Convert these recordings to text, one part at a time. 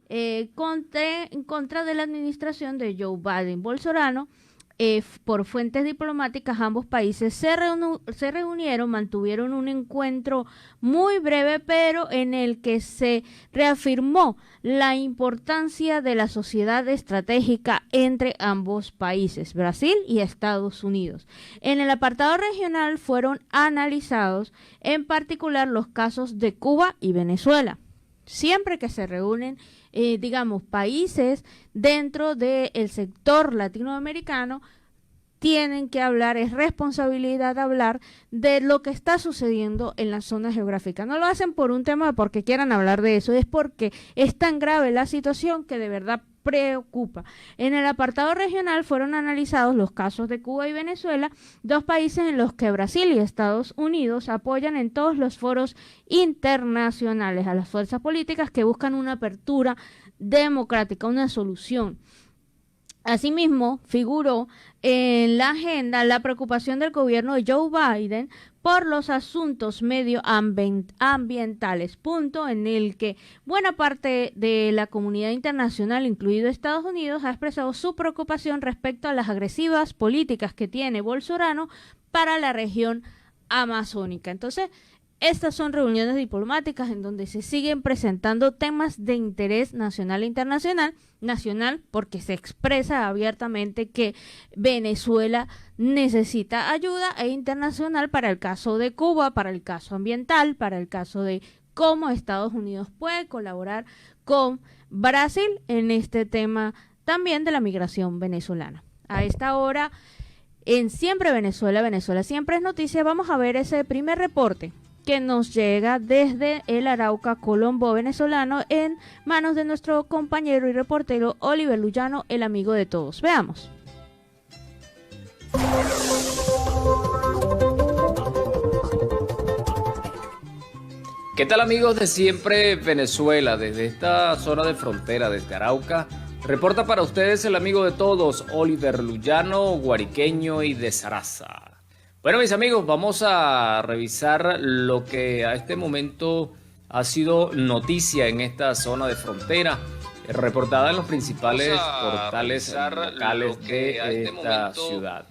en contra de la administración de Joe Biden. Bolsonaro, por fuentes diplomáticas, ambos países se reunieron, mantuvieron un encuentro muy breve, pero en el que se reafirmó la importancia de la sociedad estratégica entre ambos países, Brasil y Estados Unidos. En el apartado regional fueron analizados en particular los casos de Cuba y Venezuela. Siempre que se reúnen, países dentro del sector latinoamericano, tienen que hablar, es responsabilidad hablar de lo que está sucediendo en la zona geográfica. No lo hacen por un tema de porque quieran hablar de eso, es porque es tan grave la situación que de verdad preocupa. En el apartado regional fueron analizados los casos de Cuba y Venezuela, dos países en los que Brasil y Estados Unidos apoyan en todos los foros internacionales a las fuerzas políticas que buscan una apertura democrática, una solución. Asimismo, figuró en la agenda la preocupación del gobierno de Joe Biden por los asuntos medioambientales, punto en el que buena parte de la comunidad internacional, incluido Estados Unidos, ha expresado su preocupación respecto a las agresivas políticas que tiene Bolsonaro para la región amazónica. Entonces, estas son reuniones diplomáticas en donde se siguen presentando temas de interés nacional e internacional. Nacional porque se expresa abiertamente que Venezuela necesita ayuda, e internacional para el caso de Cuba, para el caso ambiental, para el caso de cómo Estados Unidos puede colaborar con Brasil en este tema también de la migración venezolana. A esta hora, en Siempre Venezuela, Venezuela Siempre es Noticia, vamos a ver ese primer reporte que nos llega desde el Arauca Colombo venezolano en manos de nuestro compañero y reportero Oliver Lullano, el amigo de todos. Veamos. ¿Qué tal, amigos de Siempre Venezuela? Desde esta zona de frontera, desde Arauca, reporta para ustedes el amigo de todos, Oliver Lullano, guariqueño y de Zaraza. Bueno, mis amigos, vamos a revisar lo que a este momento ha sido noticia en esta zona de frontera, reportada en los principales portales locales de esta ciudad.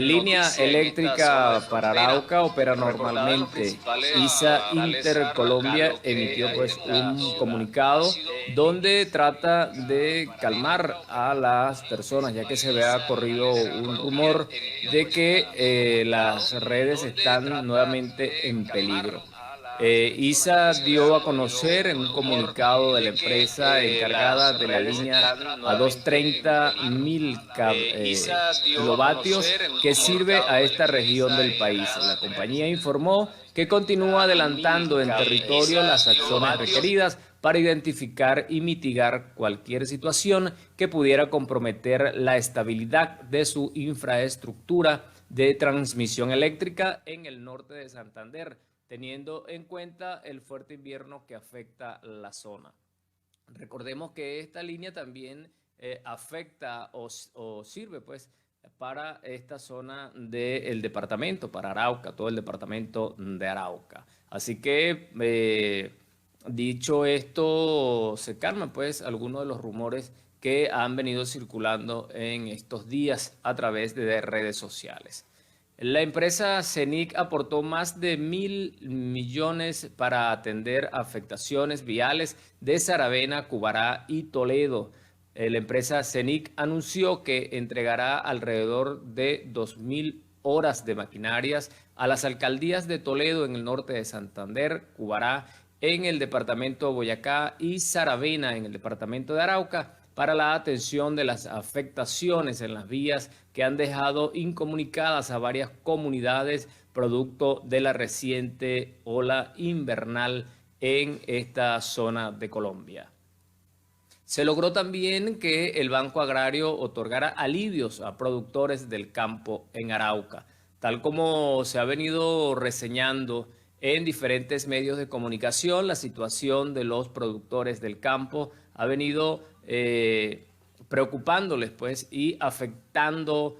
Línea eléctrica para Arauca opera normalmente. ISA Intercolombia emitió pues un comunicado donde trata de calmar a las personas, ya que se había corrido un rumor de que las redes están nuevamente en peligro. ISA dio a conocer en un comunicado de la empresa encargada de la línea a 230.000 kilovatios que sirve a esta región del país. La compañía informó que continúa adelantando en territorio las acciones requeridas para identificar y mitigar cualquier situación que pudiera comprometer la estabilidad de su infraestructura de transmisión eléctrica en el norte de Santander, teniendo en cuenta el fuerte invierno que afecta la zona. Recordemos que esta línea también afecta o sirve pues para esta zona del departamento, para Arauca, todo el departamento de Arauca. Así que, dicho esto, se calman pues algunos de los rumores que han venido circulando en estos días a través de redes sociales. La empresa CENIC aportó más de 1.000 millones para atender afectaciones viales de Saravena, Cubará y Toledo. La empresa CENIC anunció que entregará alrededor de 2.000 horas de maquinarias a las alcaldías de Toledo en el norte de Santander, Cubará en el departamento de Boyacá y Saravena en el departamento de Arauca, para la atención de las afectaciones en las vías que han dejado incomunicadas a varias comunidades producto de la reciente ola invernal en esta zona de Colombia. Se logró también que el Banco Agrario otorgara alivios a productores del campo en Arauca, tal como se ha venido reseñando en diferentes medios de comunicación. La situación de los productores del campo ha venido preocupándoles pues y afectando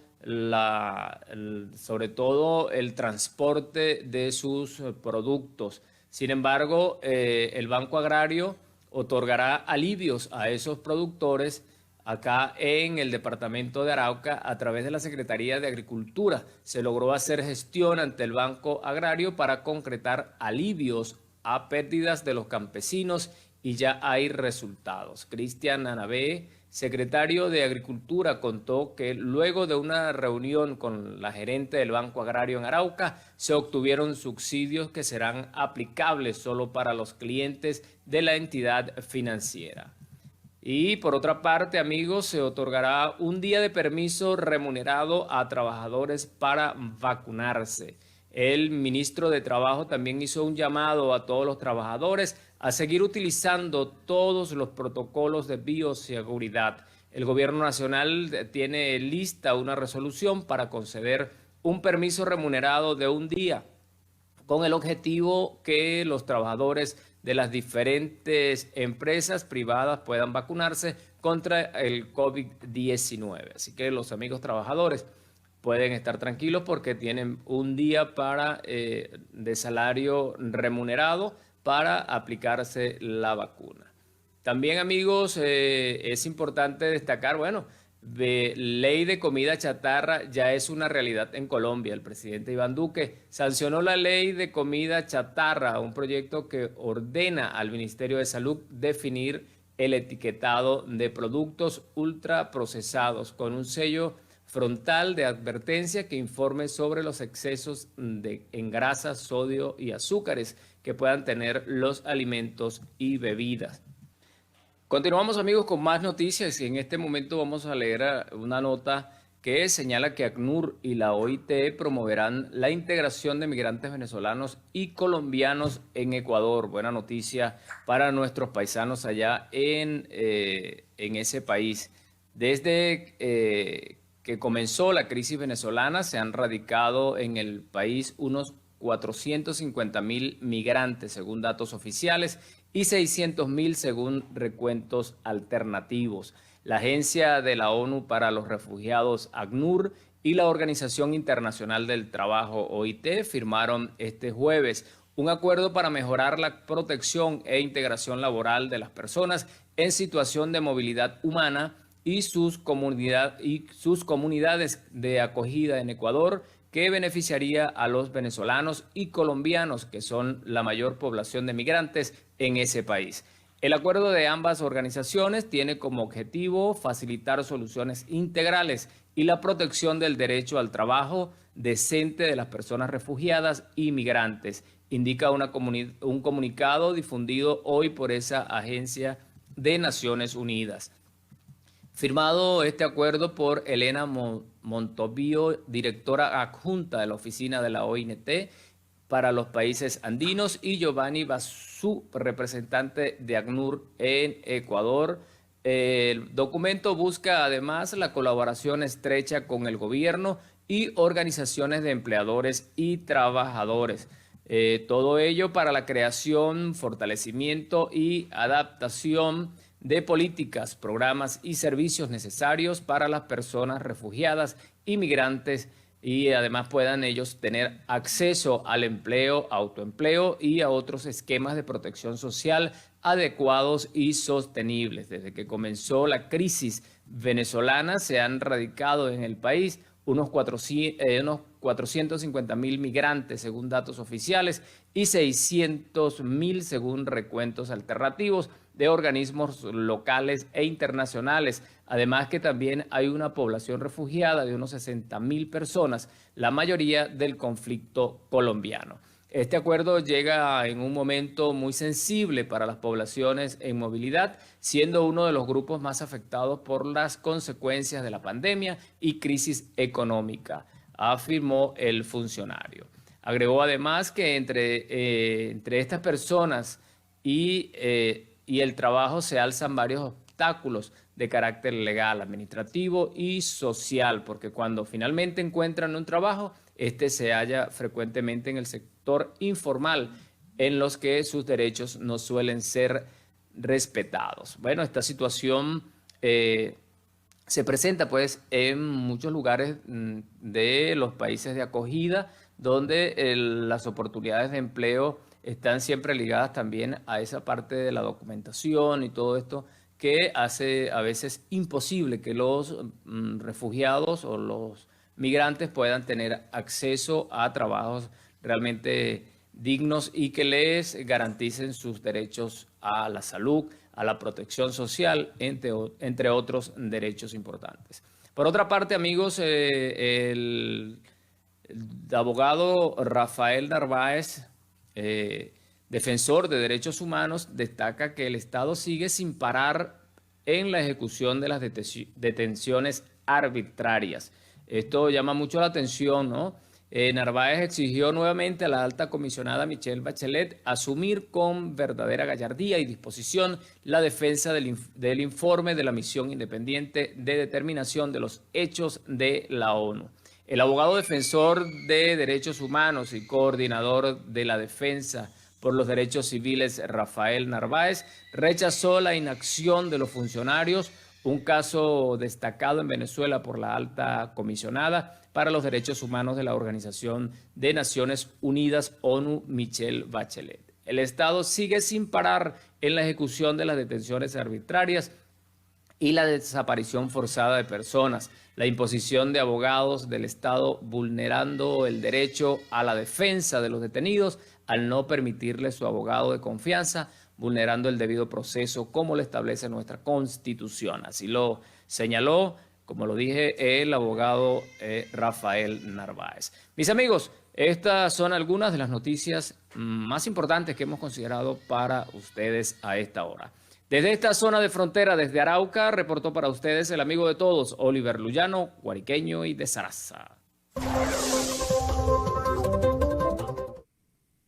sobre todo el transporte de sus productos. Sin embargo, el Banco Agrario otorgará alivios a esos productores acá en el departamento de Arauca a través de la Secretaría de Agricultura. Se logró hacer gestión ante el Banco Agrario para concretar alivios a pérdidas de los campesinos y ya hay resultados. Cristian Anabé, secretario de Agricultura, contó que luego de una reunión con la gerente del Banco Agrario en Arauca, se obtuvieron subsidios que serán aplicables solo para los clientes de la entidad financiera. Y por otra parte, amigos, se otorgará un día de permiso remunerado a trabajadores para vacunarse. El ministro de Trabajo también hizo un llamado a todos los trabajadores a seguir utilizando todos los protocolos de bioseguridad. El gobierno nacional tiene lista una resolución para conceder un permiso remunerado de un día con el objetivo que los trabajadores de las diferentes empresas privadas puedan vacunarse contra el COVID-19. Así que los amigos trabajadores pueden estar tranquilos porque tienen un día de salario remunerado para aplicarse la vacuna. También, amigos, es importante destacar, bueno, ley de comida chatarra ya es una realidad en Colombia. El presidente Iván Duque sancionó la ley de comida chatarra, un proyecto que ordena al Ministerio de Salud definir el etiquetado de productos ultraprocesados con un sello frontal de advertencia que informe sobre los excesos en grasas, sodio y azúcares que puedan tener los alimentos y bebidas. Continuamos, amigos, con más noticias y en este momento vamos a leer una nota que señala que ACNUR y la OIT promoverán la integración de migrantes venezolanos y colombianos en Ecuador. Buena noticia para nuestros paisanos allá en ese país. Desde que comenzó la crisis venezolana se han radicado en el país unos 450.000 migrantes según datos oficiales y 600.000 según recuentos alternativos. La Agencia de la ONU para los Refugiados, ACNUR, y la Organización Internacional del Trabajo, OIT, firmaron este jueves un acuerdo para mejorar la protección e integración laboral de las personas en situación de movilidad humana y sus comunidades de acogida en Ecuador, que beneficiaría a los venezolanos y colombianos, que son la mayor población de migrantes en ese país. El acuerdo de ambas organizaciones tiene como objetivo facilitar soluciones integrales y la protección del derecho al trabajo decente de las personas refugiadas y migrantes, indica un comunicado difundido hoy por esa agencia de Naciones Unidas. Firmado este acuerdo por Elena Montovio, directora adjunta de la oficina de la OIT para los países andinos, y Giovanni Basu, representante de ACNUR en Ecuador. El documento busca además la colaboración estrecha con el gobierno y organizaciones de empleadores y trabajadores. Todo ello para la creación, fortalecimiento y adaptación de políticas, programas y servicios necesarios para las personas refugiadas y migrantes, y además puedan ellos tener acceso al empleo, autoempleo y a otros esquemas de protección social adecuados y sostenibles. Desde que comenzó la crisis venezolana se han radicado en el país unos 450.000 migrantes según datos oficiales y 600.000 según recuentos alternativos de organismos locales e internacionales. Además que también hay una población refugiada de unos 60.000 personas, la mayoría del conflicto colombiano. Este acuerdo llega en un momento muy sensible para las poblaciones en movilidad, siendo uno de los grupos más afectados por las consecuencias de la pandemia y crisis económica, afirmó el funcionario. Agregó además que entre estas personas y el trabajo se alzan varios obstáculos de carácter legal, administrativo y social, porque cuando finalmente encuentran un trabajo, este se halla frecuentemente en el sector informal, en los que sus derechos no suelen ser respetados. Bueno, esta situación se presenta pues en muchos lugares de los países de acogida, donde las oportunidades de empleo están siempre ligadas también a esa parte de la documentación y todo esto que hace a veces imposible que los refugiados o los migrantes puedan tener acceso a trabajos realmente dignos y que les garanticen sus derechos a la salud, a la protección social, entre otros derechos importantes. Por otra parte, amigos, el abogado Rafael Narváez, defensor de derechos humanos, destaca que el Estado sigue sin parar en la ejecución de las detenciones arbitrarias. Esto llama mucho la atención, ¿no? Narváez exigió nuevamente a la alta comisionada Michelle Bachelet asumir con verdadera gallardía y disposición la defensa del informe de la misión independiente de determinación de los hechos de la ONU. El abogado defensor de derechos humanos y coordinador de la defensa por los derechos civiles, Rafael Narváez, rechazó la inacción de los funcionarios, un caso destacado en Venezuela por la alta comisionada para los derechos humanos de la Organización de Naciones Unidas, ONU, Michelle Bachelet. El Estado sigue sin parar en la ejecución de las detenciones arbitrarias y la desaparición forzada de personas, la imposición de abogados del Estado vulnerando el derecho a la defensa de los detenidos al no permitirle su abogado de confianza, vulnerando el debido proceso como lo establece nuestra Constitución. Así lo señaló, como lo dije, el abogado Rafael Narváez. Mis amigos, estas son algunas de las noticias más importantes que hemos considerado para ustedes a esta hora. Desde esta zona de frontera, desde Arauca, reportó para ustedes el amigo de todos, Oliver Luyano, guariqueño y de Saraza.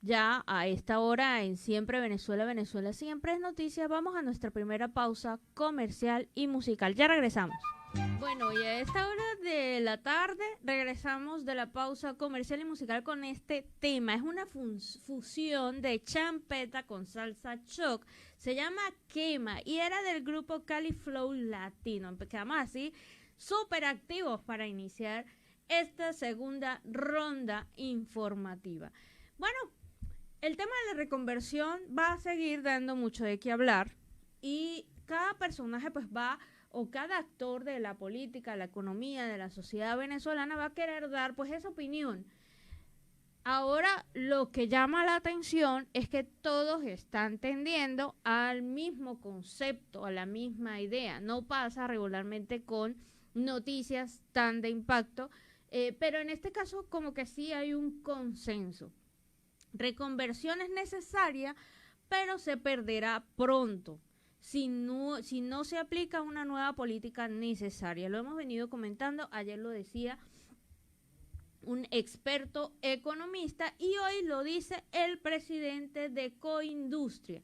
Ya a esta hora en Siempre Venezuela, Venezuela Siempre es Noticias, vamos a nuestra primera pausa comercial y musical. Ya regresamos. Bueno, y a esta hora de la tarde regresamos de la pausa comercial y musical con este tema. Es una fusión de champeta con salsa choc. Se llama Quema y era del grupo Cali Flow Latino. Quedamos así súper activos para iniciar esta segunda ronda informativa. Bueno, el tema de la reconversión va a seguir dando mucho de qué hablar y cada personaje pues va, o cada actor de la política, la economía, de la sociedad venezolana va a querer dar pues esa opinión. Ahora lo que llama la atención es que todos están tendiendo al mismo concepto, a la misma idea. No pasa regularmente con noticias tan de impacto, pero en este caso como que sí hay un consenso. Reconversión es necesaria, pero se perderá pronto si no se aplica una nueva política necesaria. Lo hemos venido comentando, ayer lo decía un experto economista y hoy lo dice el presidente de Coindustria,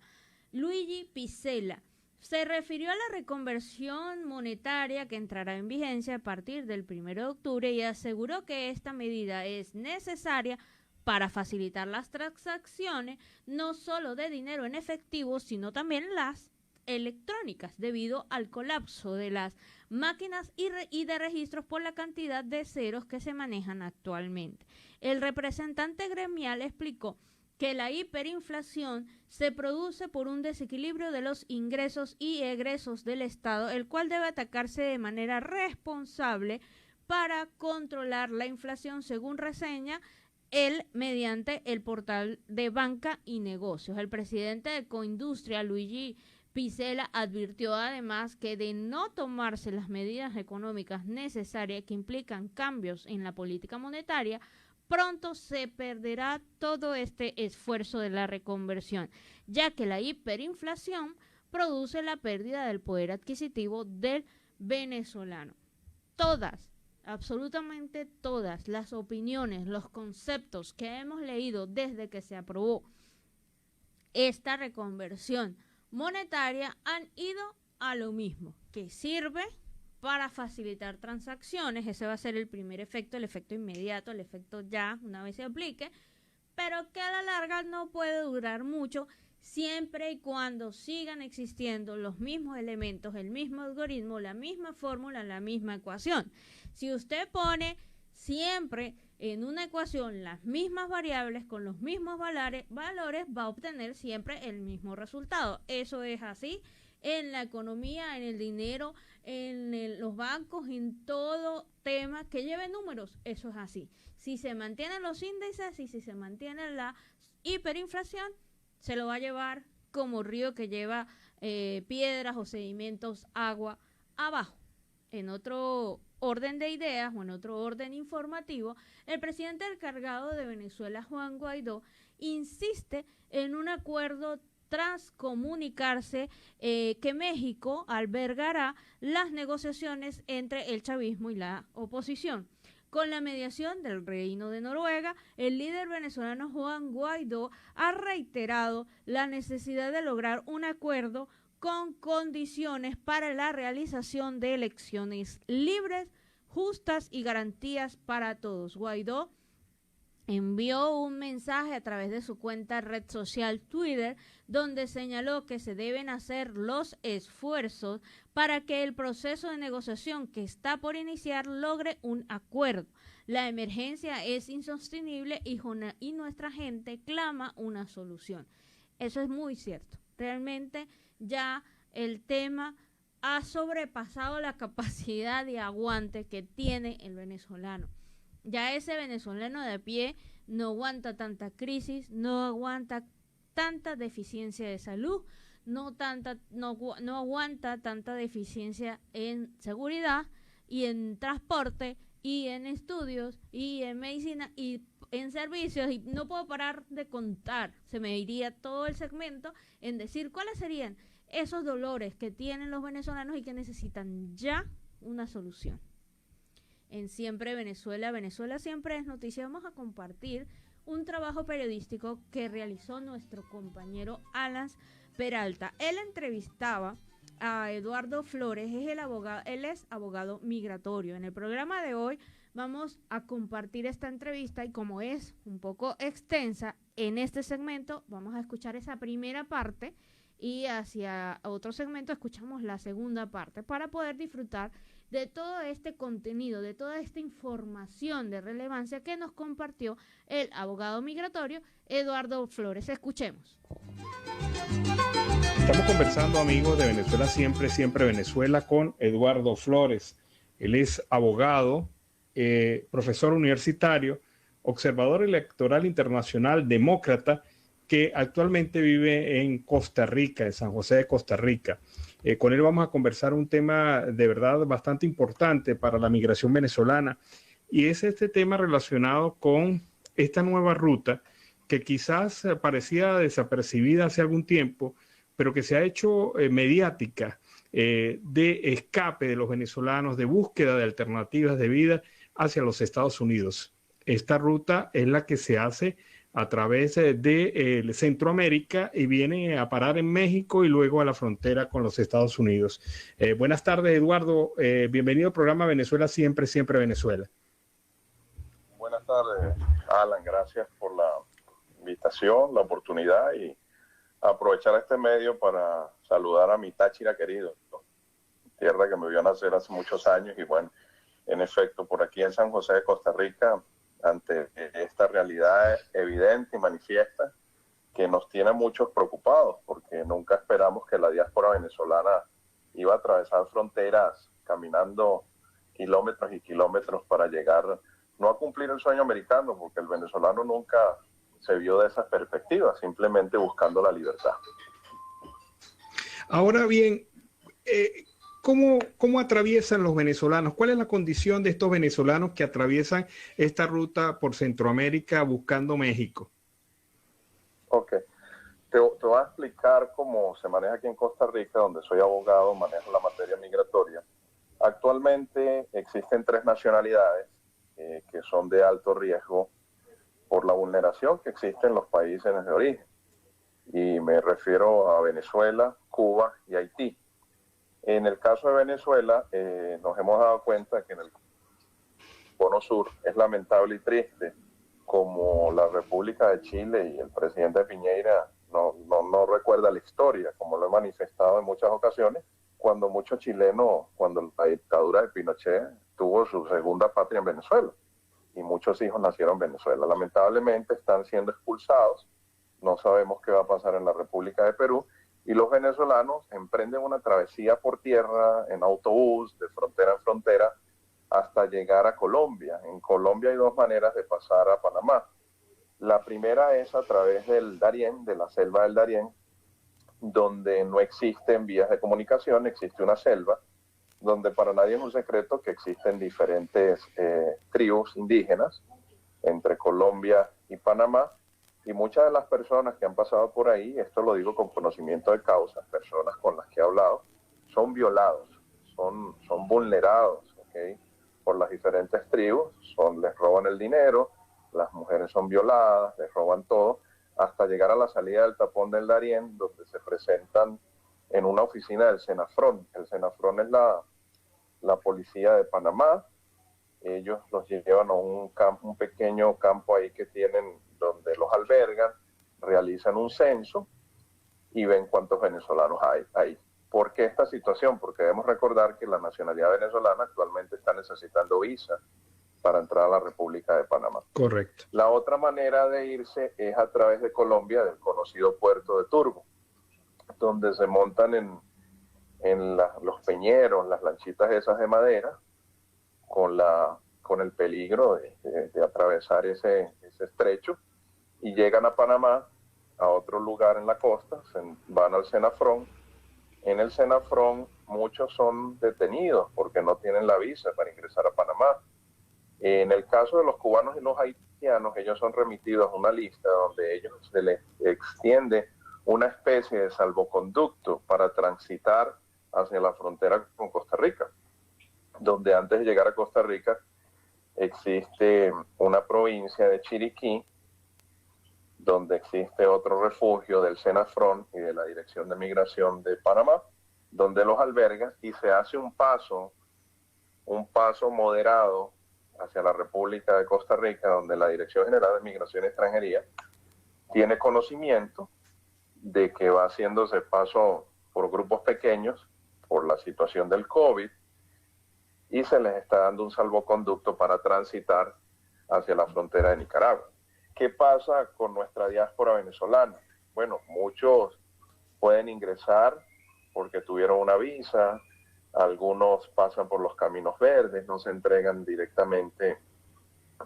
Luigi Piccella. Se refirió a la reconversión monetaria que entrará en vigencia a partir del 1 de octubre y aseguró que esta medida es necesaria para facilitar las transacciones, no solo de dinero en efectivo, sino también las electrónicas, debido al colapso de las máquinas y de registros por la cantidad de ceros que se manejan actualmente. El representante gremial explicó que la hiperinflación se produce por un desequilibrio de los ingresos y egresos del Estado, el cual debe atacarse de manera responsable para controlar la inflación, según reseña mediante el portal de Banca y Negocios. El presidente de Coindustria, Luigi Piccella, advirtió además que de no tomarse las medidas económicas necesarias que implican cambios en la política monetaria, pronto se perderá todo este esfuerzo de la reconversión, ya que la hiperinflación produce la pérdida del poder adquisitivo del venezolano. Absolutamente todas las opiniones, los conceptos que hemos leído desde que se aprobó esta reconversión monetaria han ido a lo mismo, que sirve para facilitar transacciones. Ese va a ser el primer efecto, el efecto inmediato, el efecto ya una vez se aplique, pero que a la larga no puede durar mucho siempre y cuando sigan existiendo los mismos elementos, el mismo algoritmo, la misma fórmula, la misma ecuación. Si usted pone siempre en una ecuación las mismas variables con los mismos valores va a obtener siempre el mismo resultado. Eso es así en la economía, en el dinero, los bancos, en todo tema que lleve números. Eso es así. Si se mantienen los índices y si se mantiene la hiperinflación, se lo va a llevar como río que lleva piedras o sedimentos, agua abajo. En otro orden de ideas o en otro orden informativo, el presidente encargado de Venezuela, Juan Guaidó, insiste en un acuerdo tras comunicarse que México albergará las negociaciones entre el chavismo y la oposición. Con la mediación del Reino de Noruega, el líder venezolano Juan Guaidó ha reiterado la necesidad de lograr un acuerdo con condiciones para la realización de elecciones libres, justas y garantías para todos. Guaidó envió un mensaje a través de su cuenta red social Twitter, donde señaló que se deben hacer los esfuerzos para que el proceso de negociación que está por iniciar logre un acuerdo. La emergencia es insostenible y nuestra gente clama una solución. Eso es muy cierto. Realmente ya el tema ha sobrepasado la capacidad de aguante que tiene el venezolano. Ya ese venezolano de a pie no aguanta tanta crisis, no aguanta tanta deficiencia de salud, no aguanta tanta deficiencia en seguridad y en transporte y en estudios y en medicina y en servicios, y no puedo parar de contar. Se me iría todo el segmento en decir cuáles serían esos dolores que tienen los venezolanos y que necesitan ya una solución. En Siempre Venezuela, Venezuela siempre es noticia, vamos a compartir un trabajo periodístico que realizó nuestro compañero Alan Peralta. Él entrevistaba a Eduardo Flores, él es abogado migratorio. En el programa de hoy vamos a compartir esta entrevista y como es un poco extensa, en este segmento vamos a escuchar esa primera parte y hacia otro segmento escuchamos la segunda parte para poder disfrutar de todo este contenido, de toda esta información de relevancia que nos compartió el abogado migratorio Eduardo Flores. Escuchemos. Estamos conversando, amigos de Venezuela Siempre, Siempre Venezuela, con Eduardo Flores. Él es abogado, profesor universitario, observador electoral internacional, demócrata, que actualmente vive en Costa Rica, en San José de Costa Rica. Con él vamos a conversar un tema de verdad bastante importante para la migración venezolana, y es este tema relacionado con esta nueva ruta que quizás parecía desapercibida hace algún tiempo, pero que se ha hecho mediática, de escape de los venezolanos, de búsqueda de alternativas de vida hacia los Estados Unidos. Esta ruta es la que se hace a través de Centroamérica y viene a parar en México y luego a la frontera con los Estados Unidos. Buenas tardes, Eduardo. Bienvenido al programa Venezuela Siempre, Siempre Venezuela. Buenas tardes, Alan. Gracias por la invitación, la oportunidad y aprovechar este medio para saludar a mi Táchira querido, tierra que me vio nacer hace muchos años y bueno, en efecto, por aquí en San José de Costa Rica, ante esta realidad evidente y manifiesta que nos tiene muchos preocupados, porque nunca esperamos que la diáspora venezolana iba a atravesar fronteras caminando kilómetros y kilómetros para llegar, no a cumplir el sueño americano, porque el venezolano nunca se vio de esa perspectiva, simplemente buscando la libertad. Ahora bien, ¿Cómo atraviesan los venezolanos? ¿Cuál es la condición de estos venezolanos que atraviesan esta ruta por Centroamérica buscando México? Ok. Te voy a explicar cómo se maneja aquí en Costa Rica, donde soy abogado, manejo la materia migratoria. Actualmente existen 3 nacionalidades que son de alto riesgo por la vulneración que existe en los países de origen. Y me refiero a Venezuela, Cuba y Haití. En el caso de Venezuela, nos hemos dado cuenta que en el Cono Sur es lamentable y triste como la República de Chile y el presidente Piñera no recuerda la historia, como lo he manifestado en muchas ocasiones, cuando muchos chilenos, cuando la dictadura de Pinochet tuvo su segunda patria en Venezuela. y muchos hijos nacieron en Venezuela. Lamentablemente están siendo expulsados, no sabemos qué va a pasar en la República de Perú, y los venezolanos emprenden una travesía por tierra, en autobús, de frontera en frontera, hasta llegar a Colombia. En Colombia hay dos maneras de pasar a Panamá. La primera es a través del Darién, de la selva del Darién, donde no existen vías de comunicación, existe una selva, donde para nadie es un secreto que existen diferentes tribus indígenas entre Colombia y Panamá, y muchas de las personas que han pasado por ahí, esto lo digo con conocimiento de causa, personas con las que he hablado, son violados, son vulnerados, ¿okay?, por las diferentes tribus, les roban el dinero, las mujeres son violadas, les roban todo, hasta llegar a la salida del tapón del Darién, donde se presentan en una oficina del Senafrón. El Senafrón es la policía de Panamá. Ellos los llevan a un pequeño campo ahí que tienen, donde los albergan, realizan un censo y ven cuántos venezolanos hay ahí. ¿Por qué esta situación? Porque debemos recordar que la nacionalidad venezolana actualmente está necesitando visa para entrar a la República de Panamá. Correcto. La otra manera de irse es a través de Colombia, del conocido puerto de Turbo, donde se montan en los peñeros, las lanchitas esas de madera, con el peligro de atravesar ese estrecho, y llegan a Panamá, a otro lugar en la costa, van al Senafrón. En el Senafrón muchos son detenidos porque no tienen la visa para ingresar a Panamá. En el caso de los cubanos y los haitianos, ellos son remitidos a una lista donde se les extiende una especie de salvoconducto para transitar hacia la frontera con Costa Rica, donde antes de llegar a Costa Rica existe una provincia de Chiriquí, donde existe otro refugio del Senafrón y de la Dirección de Migración de Panamá, donde los alberga, y se hace un paso moderado hacia la República de Costa Rica, donde la Dirección General de Migración y Extranjería tiene conocimiento de que va haciéndose paso por grupos pequeños por la situación del COVID, y se les está dando un salvoconducto para transitar hacia la frontera de Nicaragua. ¿Qué pasa con nuestra diáspora venezolana? Bueno, muchos pueden ingresar porque tuvieron una visa, algunos pasan por los caminos verdes, no se entregan directamente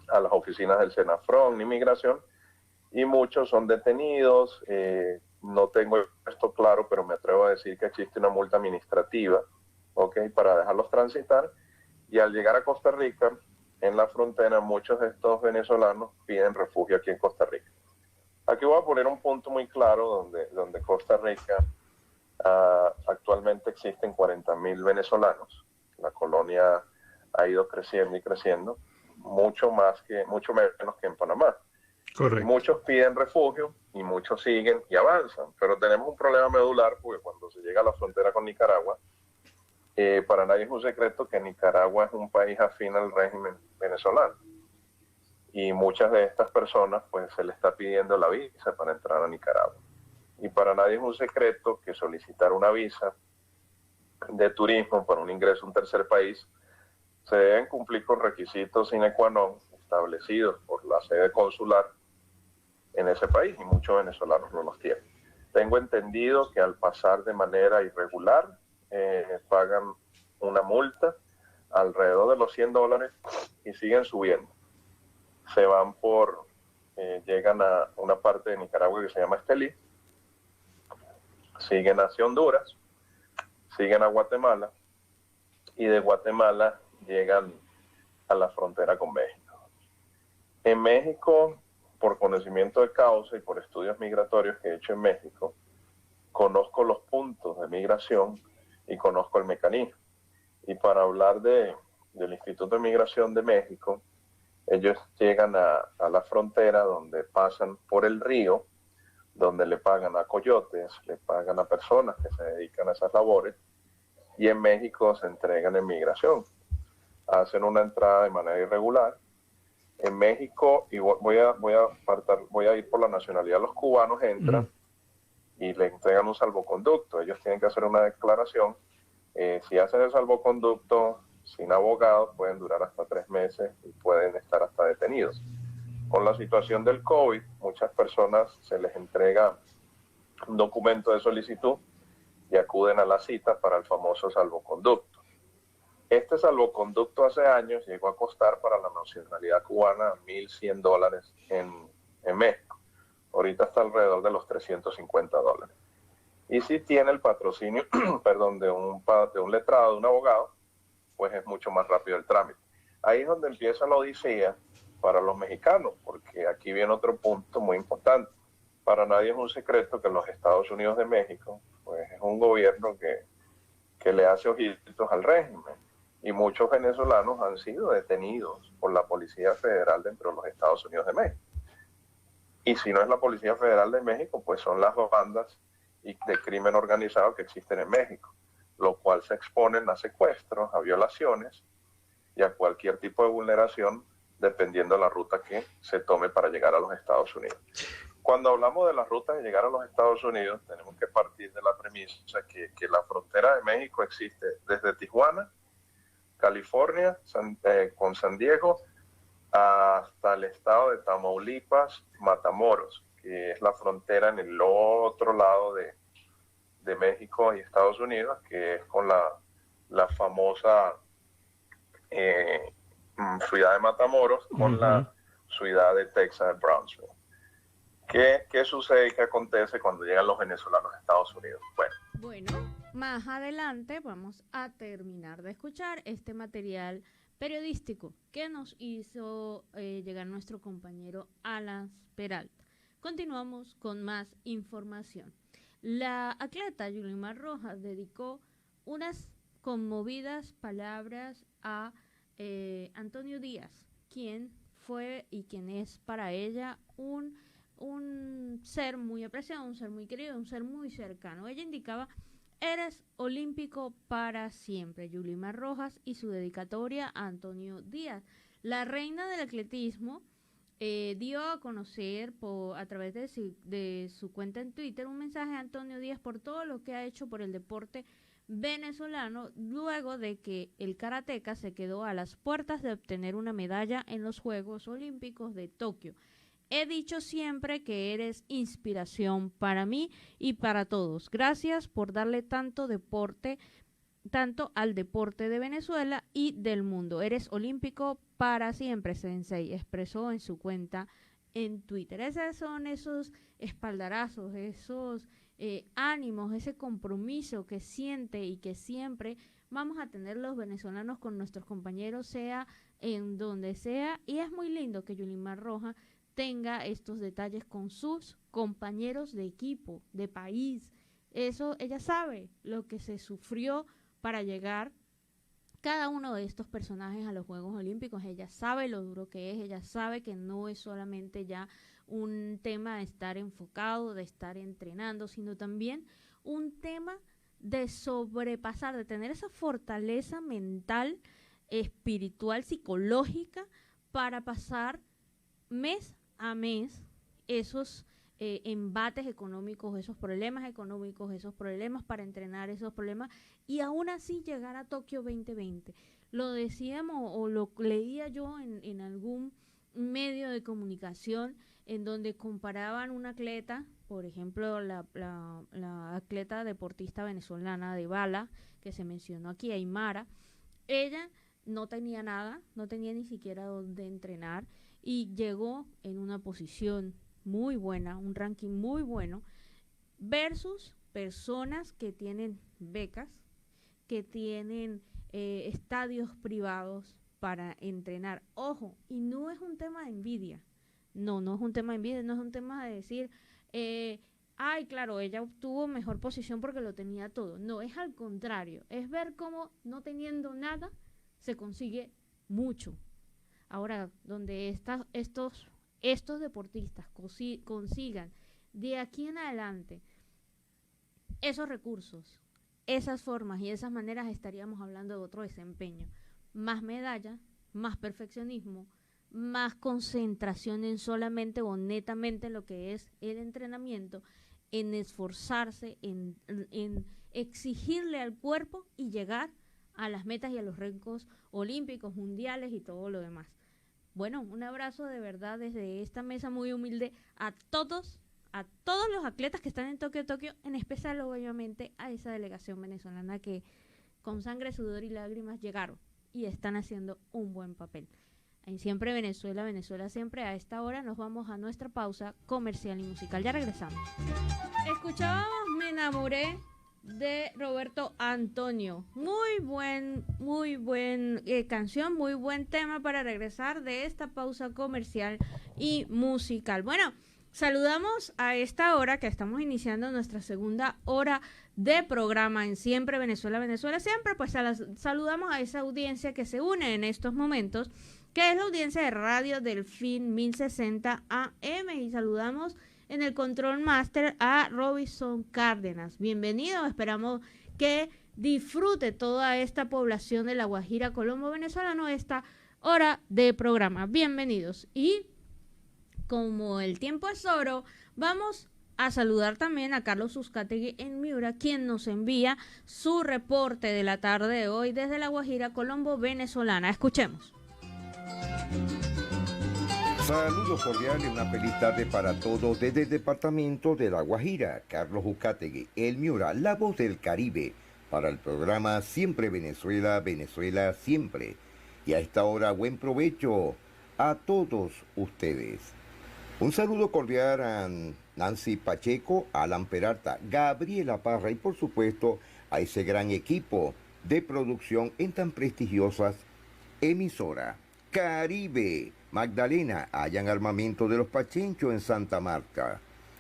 a las oficinas del Senafrón ni Migración, y muchos son detenidos. No tengo esto claro, pero me atrevo a decir que existe una multa administrativa, ¿okay?, para dejarlos transitar, y al llegar a Costa Rica, en la frontera, muchos de estos venezolanos piden refugio aquí en Costa Rica. Aquí voy a poner un punto muy claro donde Costa Rica actualmente existen 40.000 venezolanos. La colonia ha ido creciendo y creciendo, mucho menos que en Panamá. Correcto. Muchos piden refugio y muchos siguen y avanzan, pero tenemos un problema medular porque cuando se llega a la frontera con Nicaragua, para nadie es un secreto que Nicaragua es un país afín al régimen venezolano, y muchas de estas personas pues se les está pidiendo la visa para entrar a Nicaragua, y para nadie es un secreto que solicitar una visa de turismo para un ingreso a un tercer país se deben cumplir con requisitos sine qua non establecidos por la sede consular en ese país, y muchos venezolanos no los tienen. Tengo entendido que al pasar de manera irregular pagan una multa alrededor de los $100 y siguen subiendo. Se van llegan a una parte de Nicaragua que se llama Estelí, siguen hacia Honduras, siguen a Guatemala, y de Guatemala llegan a la frontera con México. En México, por conocimiento de causa y por estudios migratorios que he hecho en México, conozco los puntos de migración y conozco el mecanismo. Y para hablar del Instituto de Migración de México, ellos llegan a la frontera donde pasan por el río, donde le pagan a coyotes, le pagan a personas que se dedican a esas labores, y en México se entregan en migración. Hacen una entrada de manera irregular. En México, y voy a ir por la nacionalidad, los cubanos entran y le entregan un salvoconducto. Ellos tienen que hacer una declaración. Si hacen el salvoconducto, sin abogados pueden durar hasta 3 meses y pueden estar hasta detenidos. Con la situación del COVID, muchas personas se les entrega un documento de solicitud y acuden a la cita para el famoso salvoconducto. Este salvoconducto hace años llegó a costar para la nacionalidad cubana $1,100 en México. Ahorita está alrededor de los $350. Y si tiene el patrocinio de un letrado, de un abogado, pues es mucho más rápido el trámite. Ahí es donde empieza la odisea para los mexicanos, porque aquí viene otro punto muy importante. Para nadie es un secreto que los Estados Unidos de México, pues es un gobierno que le hace ojitos al régimen. Y muchos venezolanos han sido detenidos por la Policía Federal dentro de los Estados Unidos de México. Y si no es la Policía Federal de México, pues son las bandas de crimen organizado que existen en México, lo cual se exponen a secuestros, a violaciones y a cualquier tipo de vulneración dependiendo de la ruta que se tome para llegar a los Estados Unidos. Cuando hablamos de las rutas de llegar a los Estados Unidos, tenemos que partir de la premisa que la frontera de México existe desde Tijuana, California, con San Diego, hasta el estado de Tamaulipas, Matamoros, que es la frontera en el otro lado de México y Estados Unidos, que es con la famosa ciudad de Matamoros, con la ciudad de Texas, de Brownsville. ¿Qué sucede y qué acontece cuando llegan los venezolanos a Estados Unidos? Bueno, más adelante vamos a terminar de escuchar este material periodístico que nos hizo llegar nuestro compañero Alan Peralta. Continuamos con más información. La atleta Yulimar Rojas dedicó unas conmovidas palabras a Antonio Díaz, quien fue y quien es para ella un ser muy apreciado, un ser muy querido, un ser muy cercano. Ella indicaba: eres olímpico para siempre, Yulimar Rojas, y su dedicatoria a Antonio Díaz. La reina del atletismo dio a conocer a través de su cuenta en Twitter un mensaje a Antonio Díaz por todo lo que ha hecho por el deporte venezolano, luego de que el karateca se quedó a las puertas de obtener una medalla en los Juegos Olímpicos de Tokio. He dicho siempre que eres inspiración para mí y para todos. Gracias por darle tanto al deporte de Venezuela y del mundo. Eres olímpico para siempre, Sensei, expresó en su cuenta en Twitter. Esos son esos espaldarazos, esos ánimos, ese compromiso que siente y que siempre vamos a tener los venezolanos con nuestros compañeros, sea en donde sea. Y es muy lindo que Yulimar Rojas tenga estos detalles con sus compañeros de equipo, de país. Eso, ella sabe lo que se sufrió para llegar cada uno de estos personajes a los Juegos Olímpicos. Ella sabe lo duro que es, ella sabe que no es solamente ya un tema de estar enfocado, de estar entrenando, sino también un tema de sobrepasar, de tener esa fortaleza mental, espiritual, psicológica, para pasar mes a mes esos embates económicos, esos problemas económicos, esos problemas para entrenar, esos problemas, y aún así llegar a Tokio 2020. Lo decíamos o lo leía yo en algún medio de comunicación en donde comparaban una atleta, por ejemplo, la atleta deportista venezolana de bala, que se mencionó aquí, Aymara. Ella no tenía nada, no tenía ni siquiera donde entrenar, y llegó en una posición muy buena, un ranking muy bueno, versus personas que tienen becas, que tienen estadios privados para entrenar. Ojo, y no es un tema de envidia, no es un tema de envidia, no es un tema de decir, ay, claro, ella obtuvo mejor posición porque lo tenía todo. No, es al contrario, es ver cómo no teniendo nada se consigue mucho. Ahora, donde estos deportistas consigan de aquí en adelante esos recursos, esas formas y esas maneras, estaríamos hablando de otro desempeño. Más medallas, más perfeccionismo, más concentración en solamente o netamente lo que es el entrenamiento, en esforzarse, en exigirle al cuerpo y llegar a las metas y a los récords olímpicos, mundiales y todo lo demás. Bueno, un abrazo de verdad desde esta mesa muy humilde a todos los atletas que están en Tokio, en especial obviamente a esa delegación venezolana que con sangre, sudor y lágrimas llegaron y están haciendo un buen papel. En Siempre Venezuela, Venezuela siempre, a esta hora nos vamos a nuestra pausa comercial y musical. Ya regresamos. Escuchábamos Me Enamoré de Roberto Antonio. Muy buen canción, muy buen tema para regresar de esta pausa comercial y musical. Bueno, saludamos a esta hora que estamos iniciando nuestra segunda hora de programa en Siempre Venezuela, Venezuela siempre, pues saludamos a esa audiencia que se une en estos momentos, que es la audiencia de Radio Delfín 1060 AM, y saludamos en el Control Master a Robinson Cárdenas. Bienvenido, esperamos que disfrute toda esta población de La Guajira, Colombo venezolano, esta hora de programa. Bienvenidos. Y como el tiempo es oro, vamos a saludar también a Carlos Uzcategui en Miura, quien nos envía su reporte de la tarde de hoy desde La Guajira, Colombo venezolana. Escuchemos. Saludos cordiales, una feliz tarde para todos desde el departamento de La Guajira. Carlos Uzcategui, el Miura, la voz del Caribe, para el programa Siempre Venezuela, Venezuela siempre. Y a esta hora, buen provecho a todos ustedes. Un saludo cordial a Nancy Pacheco, Alan Peralta, Gabriela Parra y por supuesto a ese gran equipo de producción en tan prestigiosas emisoras. Caribe, Magdalena, hallan armamento de los Pachenchos en Santa Marta.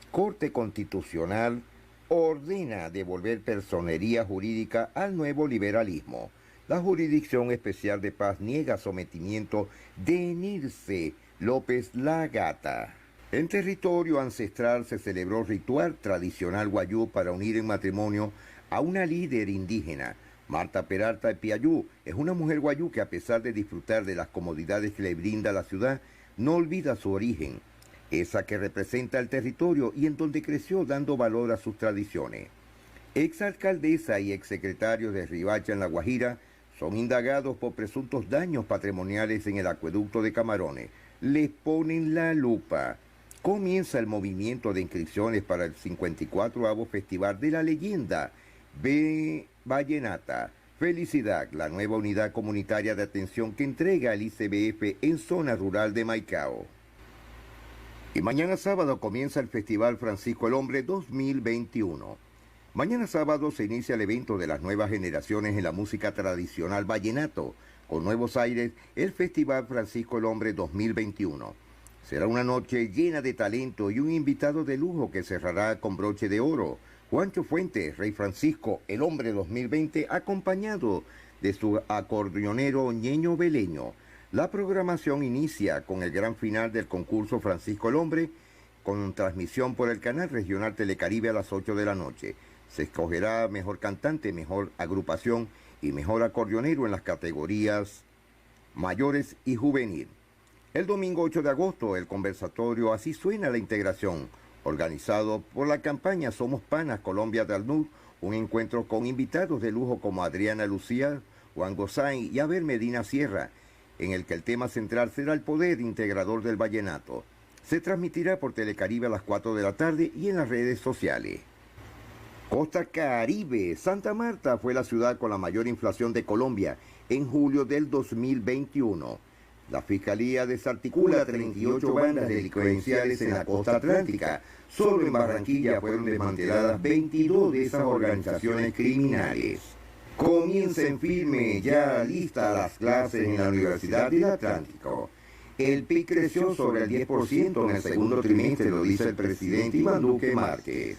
Corte Constitucional ordena devolver personería jurídica al nuevo liberalismo. La Jurisdicción Especial de Paz niega sometimiento de Nirce López La Gata. En territorio ancestral se celebró ritual tradicional guayú para unir en matrimonio a una líder indígena. Marta Peralta de Piayú es una mujer guayú que, a pesar de disfrutar de las comodidades que le brinda la ciudad, no olvida su origen, esa que representa el territorio y en donde creció dando valor a sus tradiciones. Exalcaldesa y exsecretarios de Ribacha en La Guajira son indagados por presuntos daños patrimoniales en el acueducto de Camarones. Les ponen la lupa. Comienza el movimiento de inscripciones para el 54º Festival de la Leyenda Vallenata. Felicidad, la nueva unidad comunitaria de atención que entrega el ICBF en zona rural de Maicao. Y mañana sábado comienza el Festival Francisco el Hombre 2021. Mañana sábado se inicia el evento de las nuevas generaciones en la música tradicional vallenato. Con nuevos aires, el Festival Francisco el Hombre 2021. Será una noche llena de talento y un invitado de lujo que cerrará con broche de oro. Juancho Fuentes, Rey Francisco, el Hombre 2020, acompañado de su acordeonero Ñeño Beleño. La programación inicia con el gran final del concurso Francisco el Hombre, con transmisión por el canal regional Telecaribe a las 8 de la noche. Se escogerá mejor cantante, mejor agrupación y mejor acordeonero en las categorías mayores y juvenil. El domingo 8 de agosto, el conversatorio Así Suena la Integración, organizado por la campaña Somos Panas Colombia del Sur, un encuentro con invitados de lujo como Adriana Lucía, Juan Gosay y Abel Medina Sierra, en el que el tema central será el poder integrador del vallenato. Se transmitirá por Telecaribe a las 4 de la tarde y en las redes sociales. Costa Caribe. Santa Marta fue la ciudad con la mayor inflación de Colombia en julio del 2021. La Fiscalía desarticula 38 bandas delincuenciales en la costa atlántica. Solo en Barranquilla fueron desmanteladas 22 de esas organizaciones criminales. Comienza en firme, ya lista las clases en la Universidad del Atlántico. El PIB creció sobre el 10% en el segundo trimestre, lo dice el presidente Iván Duque Márquez.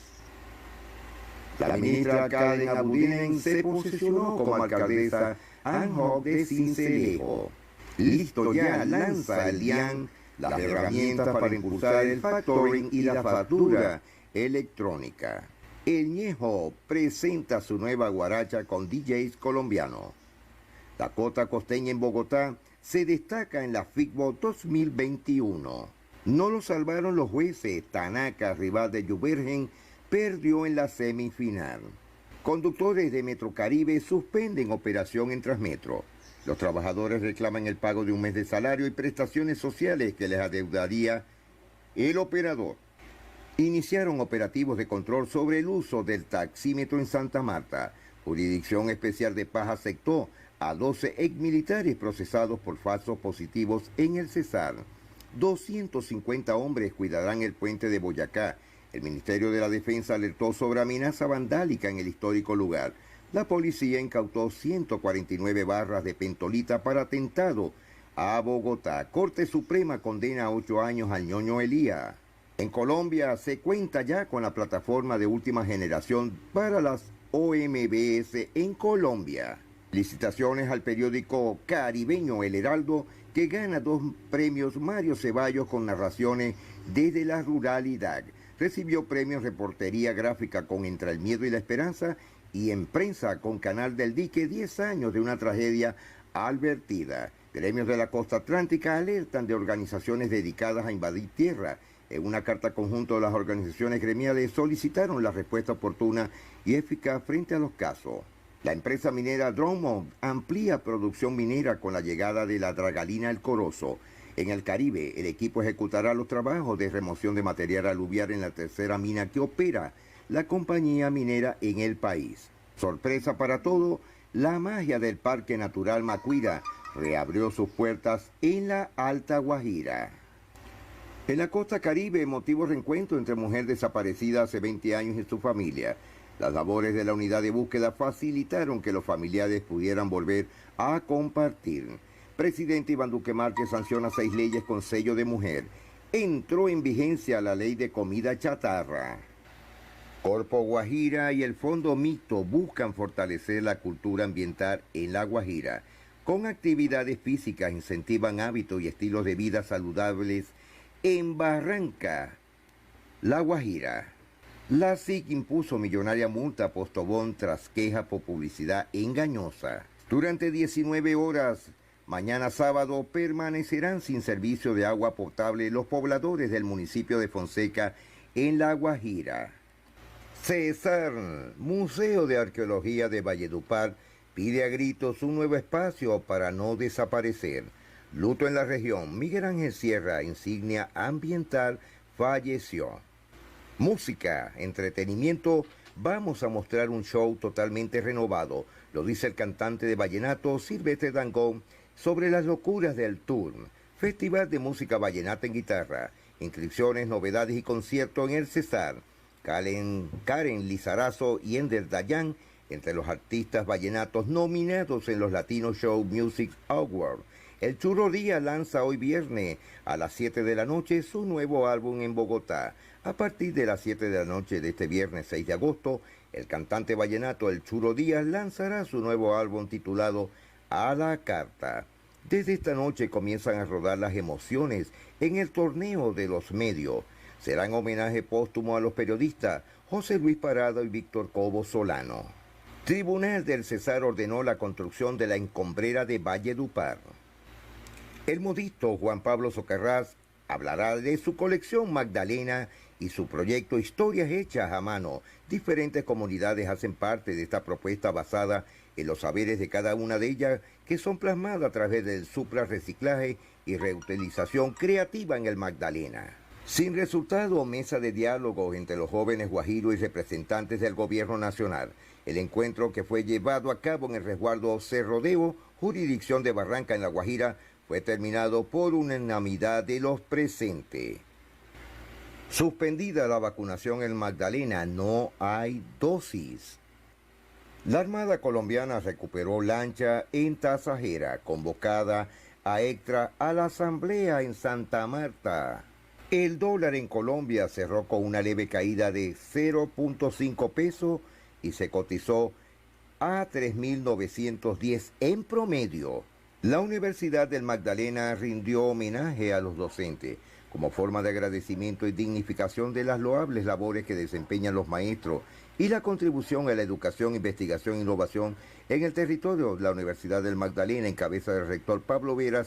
La ministra Karen Abudinen se posesionó como alcaldesa Anjo de Sincelejo. Listo ya, lanza el DIAN las herramientas para impulsar el factoring y la factura electrónica. El Ñejo presenta su nueva guaracha con DJs colombianos. La Cota Costeña en Bogotá se destaca en la FICBO 2021. No lo salvaron los jueces. Tanaka, rival de Juvergen, perdió en la semifinal. Conductores de Metrocaribe suspenden operación en Transmetro. Los trabajadores reclaman el pago de un mes de salario y prestaciones sociales que les adeudaría el operador. Iniciaron operativos de control sobre el uso del taxímetro en Santa Marta. Jurisdicción Especial de Paz aceptó a 12 exmilitares procesados por falsos positivos en el Cesar. 250 hombres cuidarán el puente de Boyacá. El Ministerio de la Defensa alertó sobre amenaza vandálica en el histórico lugar. La policía incautó 149 barras de pentolita para atentado a Bogotá. Corte Suprema condena a 8 años al ñoño Elía. En Colombia se cuenta ya con la plataforma de última generación para las OMBS en Colombia. Licitaciones al periódico caribeño El Heraldo, que gana 2 premios Mario Ceballos con narraciones desde la ruralidad. Recibió premios Reportería Gráfica con Entre el Miedo y la Esperanza y en Prensa con Canal del Dique, 10 años de una tragedia advertida. Gremios de la costa atlántica alertan de organizaciones dedicadas a invadir tierra. En una carta conjunta, las organizaciones gremiales solicitaron la respuesta oportuna y eficaz frente a los casos. La empresa minera Drummond amplía producción minera con la llegada de la dragalina El Corozo. En el Caribe, el equipo ejecutará los trabajos de remoción de material aluvial en la tercera mina que opera la compañía minera en el país. Sorpresa para todo, la magia del Parque Natural Macuira reabrió sus puertas en la Alta Guajira. En la costa Caribe, emotivo reencuentro entre mujer desaparecida hace 20 años y su familia. Las labores de la unidad de búsqueda facilitaron que los familiares pudieran volver a compartir. Presidente Iván Duque Márquez sanciona 6 leyes con sello de mujer. Entró en vigencia la ley de comida chatarra. Corpo Guajira y el Fondo Mixto buscan fortalecer la cultura ambiental en La Guajira. Con actividades físicas incentivan hábitos y estilos de vida saludables en Barranca, La Guajira. La SIC impuso millonaria multa a Postobón tras queja por publicidad engañosa. Durante 19 horas, mañana sábado, permanecerán sin servicio de agua potable los pobladores del municipio de Fonseca en La Guajira. Cesar, Museo de Arqueología de Valledupar, pide a gritos un nuevo espacio para no desaparecer. Luto en la región. Miguel Ángel Sierra, insignia ambiental, falleció. Música, entretenimiento, vamos a mostrar un show totalmente renovado, lo dice el cantante de vallenato Silvestre Dangond sobre las locuras del tour. Festival de música vallenata en guitarra, inscripciones, novedades y conciertos en el Cesar. Karen Lizarazo y Ender Dayan entre los artistas vallenatos nominados en los Latino Show Music Awards. El Churro Díaz lanza hoy viernes a las 7 de la noche su nuevo álbum en Bogotá. A partir de las 7 de la noche de este viernes 6 de agosto, el cantante vallenato El Churro Díaz lanzará su nuevo álbum titulado A la Carta. Desde esta noche comienzan a rodar las emociones en el torneo de los medios. Será en homenaje póstumo a los periodistas José Luis Parado y Víctor Cobo Solano. Tribunal del Cesar ordenó la construcción de la encombrera de Valledupar. El modisto Juan Pablo Socarrás hablará de su colección Magdalena y su proyecto Historias Hechas a Mano. Diferentes comunidades hacen parte de esta propuesta basada en los saberes de cada una de ellas, que son plasmadas a través del reciclaje y reutilización creativa en el Magdalena. Sin resultado, mesa de diálogo entre los jóvenes guajiros y representantes del gobierno nacional. El encuentro, que fue llevado a cabo en el resguardo Cerrodeo, jurisdicción de Barranca en La Guajira, fue terminado por unanimidad de los presentes. Suspendida la vacunación en Magdalena, no hay dosis. La Armada colombiana recuperó lancha en Tasajera, convocada a extra a la asamblea en Santa Marta. El dólar en Colombia cerró con una leve caída de 0.5 pesos y se cotizó a 3.910 en promedio. La Universidad del Magdalena rindió homenaje a los docentes como forma de agradecimiento y dignificación de las loables labores que desempeñan los maestros y la contribución a la educación, investigación e innovación en el territorio. La Universidad del Magdalena, en cabeza del rector Pablo Vera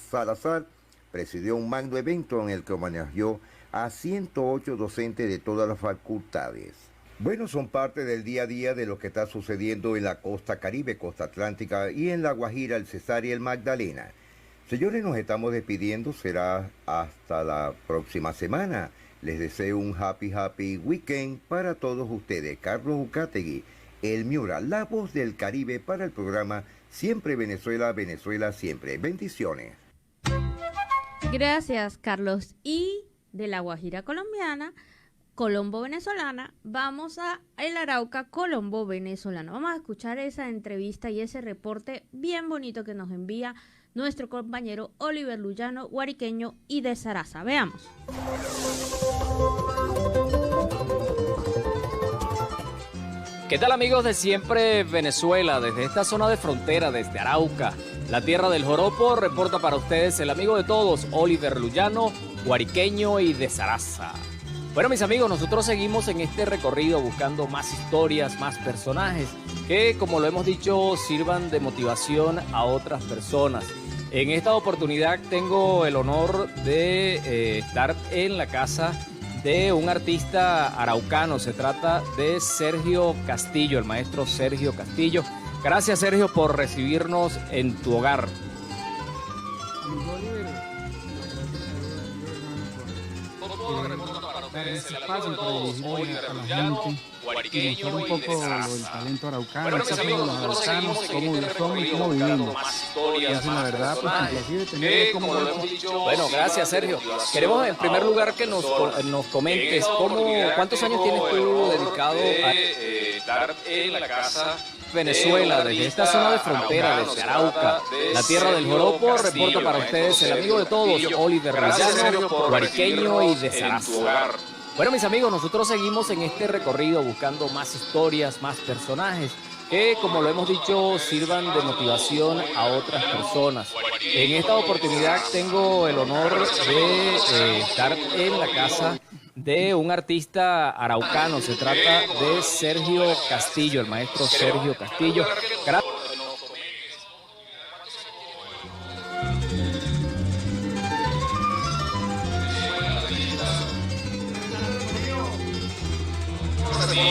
Salazar, presidió un magno evento en el que homenajeó a 108 docentes de todas las facultades. Bueno, son parte del día a día de lo que está sucediendo en la costa Caribe, costa Atlántica y en La Guajira, el Cesar y el Magdalena. Señores, nos estamos despidiendo, será hasta la próxima semana. Les deseo un happy weekend para todos ustedes. Carlos Ucategui, El Miura, la voz del Caribe para el programa Siempre Venezuela, Venezuela Siempre. Bendiciones. Gracias, Carlos. Y de La Guajira colombiana, Colombo venezolana, vamos a El Arauca, Colombo venezolano. Vamos a escuchar esa entrevista y ese reporte bien bonito que nos envía nuestro compañero Oliver Luyano, guariqueño y de Zaraza. Veamos. ¿Qué tal, amigos de Siempre Venezuela? Desde esta zona de frontera, desde Arauca, la tierra del joropo, reporta para ustedes el amigo de todos, Oliver Luyano, guariqueño y de Zaraza. Bueno, mis amigos, nosotros seguimos en este recorrido buscando más historias, más personajes que, como lo hemos dicho, sirvan de motivación a otras personas. En esta oportunidad tengo el honor de estar en la casa de un artista araucano. Se trata de Sergio Castillo, el maestro Sergio Castillo. Gracias, Sergio, por recibirnos en tu hogar. Ese espacio para dirigirme a la gente y mostrar un poco del talento araucano, los araucanos, cómo somos y cómo vivimos. Entonces, la verdad, pues complacido de tener como grupo. Bueno, gracias, Sergio. Queremos en primer lugar que nos comentes cuántos años tienes tú dedicado a estar en la casa Venezuela, desde esta zona de frontera, desde Arauca, la tierra del joropo, reporta para ustedes el amigo de todos, Oliver Luyano, guariqueño y de Zaraza. Bueno, mis amigos, nosotros seguimos en este recorrido buscando más historias, más personajes que, como lo hemos dicho, sirvan de motivación a otras personas. En esta oportunidad tengo el honor de estar en la casa de un artista araucano. Se trata de Sergio Castillo, el maestro Sergio Castillo.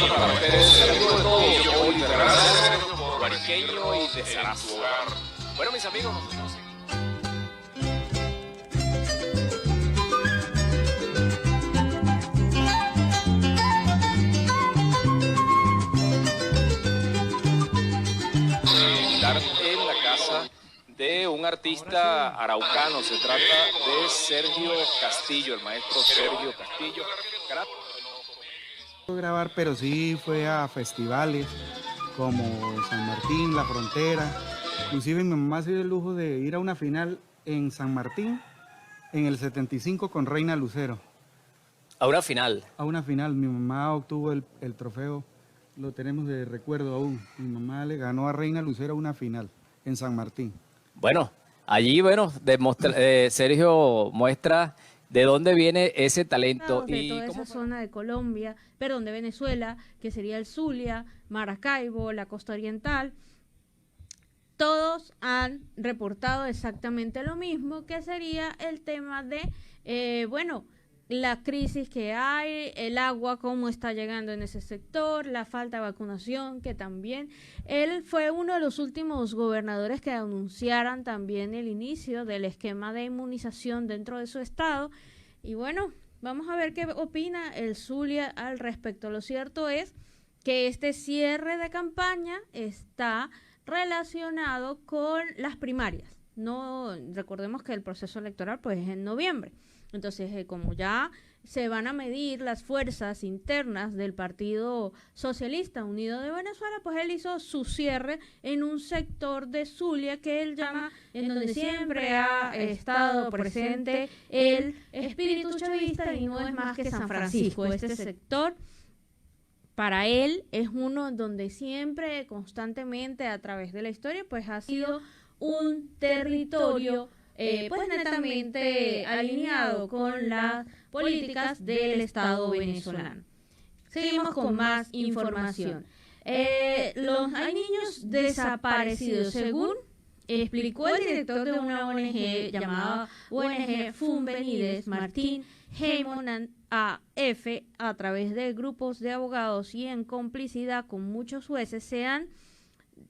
Para ustedes, el amigo de todos, Oliver Luyano, guariqueño y de Zaraza. Bueno, mis amigos, nosotros seguimos. En la casa de un artista araucano. Se trata de Sergio Castillo, el maestro Sergio Castillo. Grabar, pero sí fue a festivales como San Martín, La Frontera. Inclusive mi mamá se dio el lujo de ir a una final en San Martín en el 75 con Reina Lucero. A una final. A una final. Mi mamá obtuvo el trofeo, lo tenemos de recuerdo aún. Mi mamá le ganó a Reina Lucero una final en San Martín. Bueno, allí, Sergio muestra de dónde viene ese talento. De y toda esa zona de Colombia, perdón, de Venezuela, que sería el Zulia, Maracaibo, la costa oriental. Todos han reportado exactamente lo mismo, que sería el tema de, la crisis que hay, el agua, cómo está llegando en ese sector, la falta de vacunación, que también él fue uno de los últimos gobernadores que anunciaran también el inicio del esquema de inmunización dentro de su estado. Y bueno, vamos a ver qué opina el Zulia al respecto. Lo cierto es que este cierre de campaña está relacionado con las primarias. No, recordemos que el proceso electoral pues es en noviembre. Entonces, como ya se van a medir las fuerzas internas del Partido Socialista Unido de Venezuela, pues él hizo su cierre en un sector de Zulia que él llama, en donde siempre ha estado presente el espíritu chavista y no es más que San Francisco. Este sector, para él, es uno donde siempre, constantemente, a través de la historia, pues ha sido un territorio pues netamente alineado con las políticas del Estado venezolano. Seguimos con más información. Hay niños desaparecidos, según explicó el director de una ONG llamada ONG Funvenides, Martín Heymon AF, a través de grupos de abogados y en complicidad con muchos jueces, se han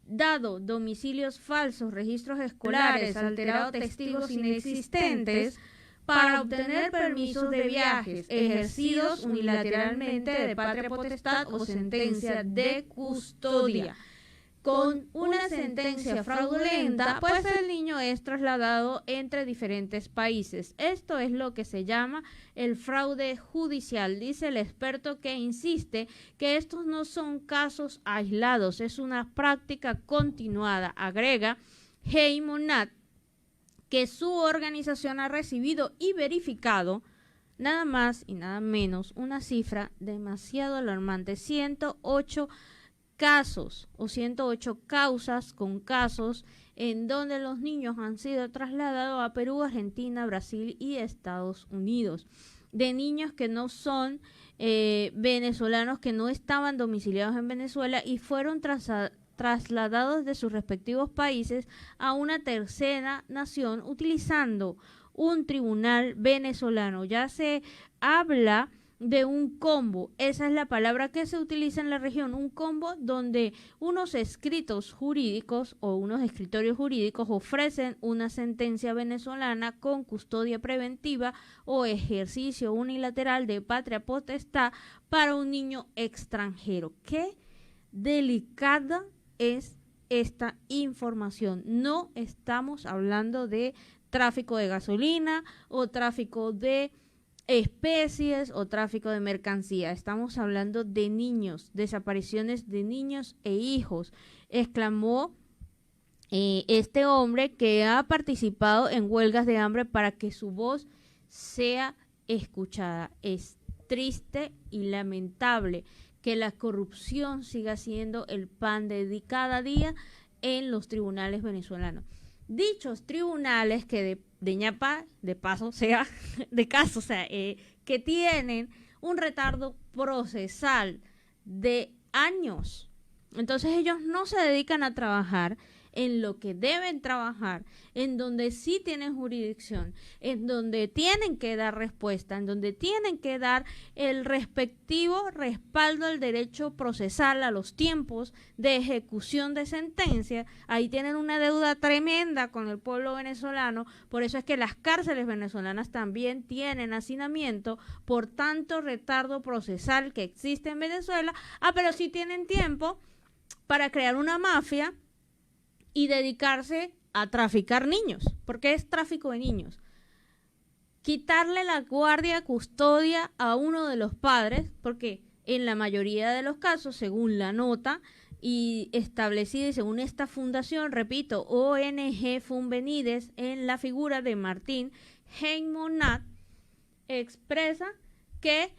dado domicilios falsos, registros escolares, alterado testigos inexistentes para obtener permisos de viajes ejercidos unilateralmente de patria potestad o sentencia de custodia. Con una sentencia fraudulenta, pues el niño es trasladado entre diferentes países. Esto es lo que se llama el fraude judicial, dice el experto, que insiste que estos no son casos aislados, es una práctica continuada. Agrega Heymonat que su organización ha recibido y verificado nada más y nada menos una cifra demasiado alarmante: 108 casos o 108 causas con casos en donde los niños han sido trasladados a Perú, Argentina, Brasil y Estados Unidos, de niños que no son venezolanos, que no estaban domiciliados en Venezuela y fueron trasladados de sus respectivos países a una tercera nación utilizando un tribunal venezolano. Ya se habla de un combo, esa es la palabra que se utiliza en la región, un combo donde unos escritos jurídicos o unos escritorios jurídicos ofrecen una sentencia venezolana con custodia preventiva o ejercicio unilateral de patria potestad para un niño extranjero. Qué delicada es esta información. No estamos hablando de tráfico de gasolina o tráfico de especies o tráfico de mercancía. Estamos hablando de niños, desapariciones de niños e hijos, exclamó este hombre, que ha participado en huelgas de hambre para que su voz sea escuchada. Es triste y lamentable que la corrupción siga siendo el pan de cada día en los tribunales venezolanos. Dichos tribunales que de ñapa, de paso, sea de caso, o sea, que tienen un retardo procesal de años. Entonces ellos no se dedican a trabajar en lo que deben trabajar, en donde sí tienen jurisdicción, en donde tienen que dar respuesta, en donde tienen que dar el respectivo respaldo al derecho procesal, a los tiempos de ejecución de sentencia. Ahí tienen una deuda tremenda con el pueblo venezolano. Por eso es que las cárceles venezolanas también tienen hacinamiento por tanto retardo procesal que existe en Venezuela. Pero sí tienen tiempo para crear una mafia y dedicarse a traficar niños, porque es tráfico de niños. Quitarle la guardia, custodia a uno de los padres, porque en la mayoría de los casos, según la nota y establecida y según esta fundación, repito, ONG Funvenides, en la figura de Martín Heymon, expresa que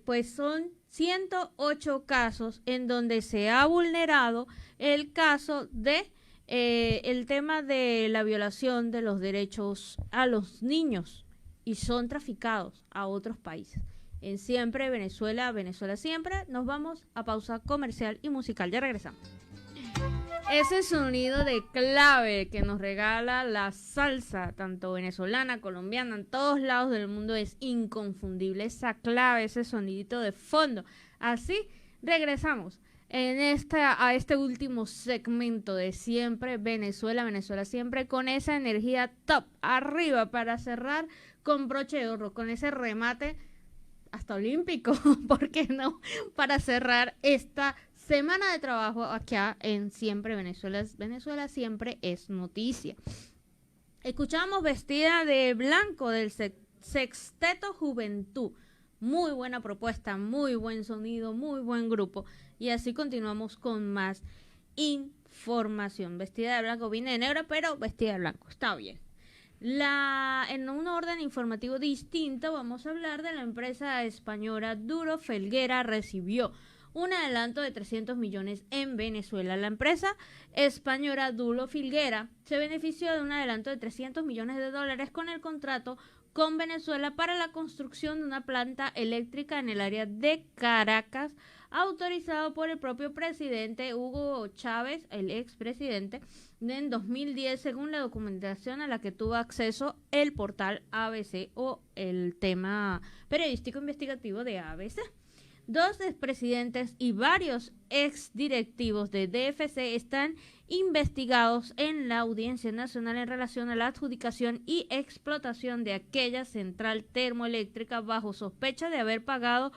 pues son 108 casos en donde se ha vulnerado el caso de el tema de la violación de los derechos a los niños y son traficados a otros países. En Siempre Venezuela, Venezuela Siempre, nos vamos a pausa comercial y musical. Ya regresamos. Ese sonido de clave que nos regala la salsa, tanto venezolana, colombiana, en todos lados del mundo, es inconfundible. Esa clave, ese sonidito de fondo. Así regresamos a este último segmento de Siempre Venezuela, Venezuela Siempre, con esa energía top arriba para cerrar con broche de oro, con ese remate hasta olímpico, ¿por qué no? Para cerrar esta semana de trabajo acá en Siempre Venezuela. Venezuela Siempre es noticia. Escuchamos Vestida de Blanco del Sexteto Juventud. Muy buena propuesta, muy buen sonido, muy buen grupo. Y así continuamos con más información. Vestida de blanco, vine de negro, pero vestida de blanco. Está bien. En un orden informativo distinto, vamos a hablar de la empresa española Duro Felguera. Recibió un adelanto de 300 millones en Venezuela. La empresa española Duro Felguera se benefició de un adelanto de 300 millones de dólares con el contrato con Venezuela para la construcción de una planta eléctrica en el área de Caracas autorizado por el propio presidente Hugo Chávez, el expresidente, en 2010, según la documentación a la que tuvo acceso el portal ABC o el tema periodístico investigativo de ABC. 2 expresidentes y varios exdirectivos de DFC están investigados en la Audiencia Nacional en relación a la adjudicación y explotación de aquella central termoeléctrica bajo sospecha de haber pagado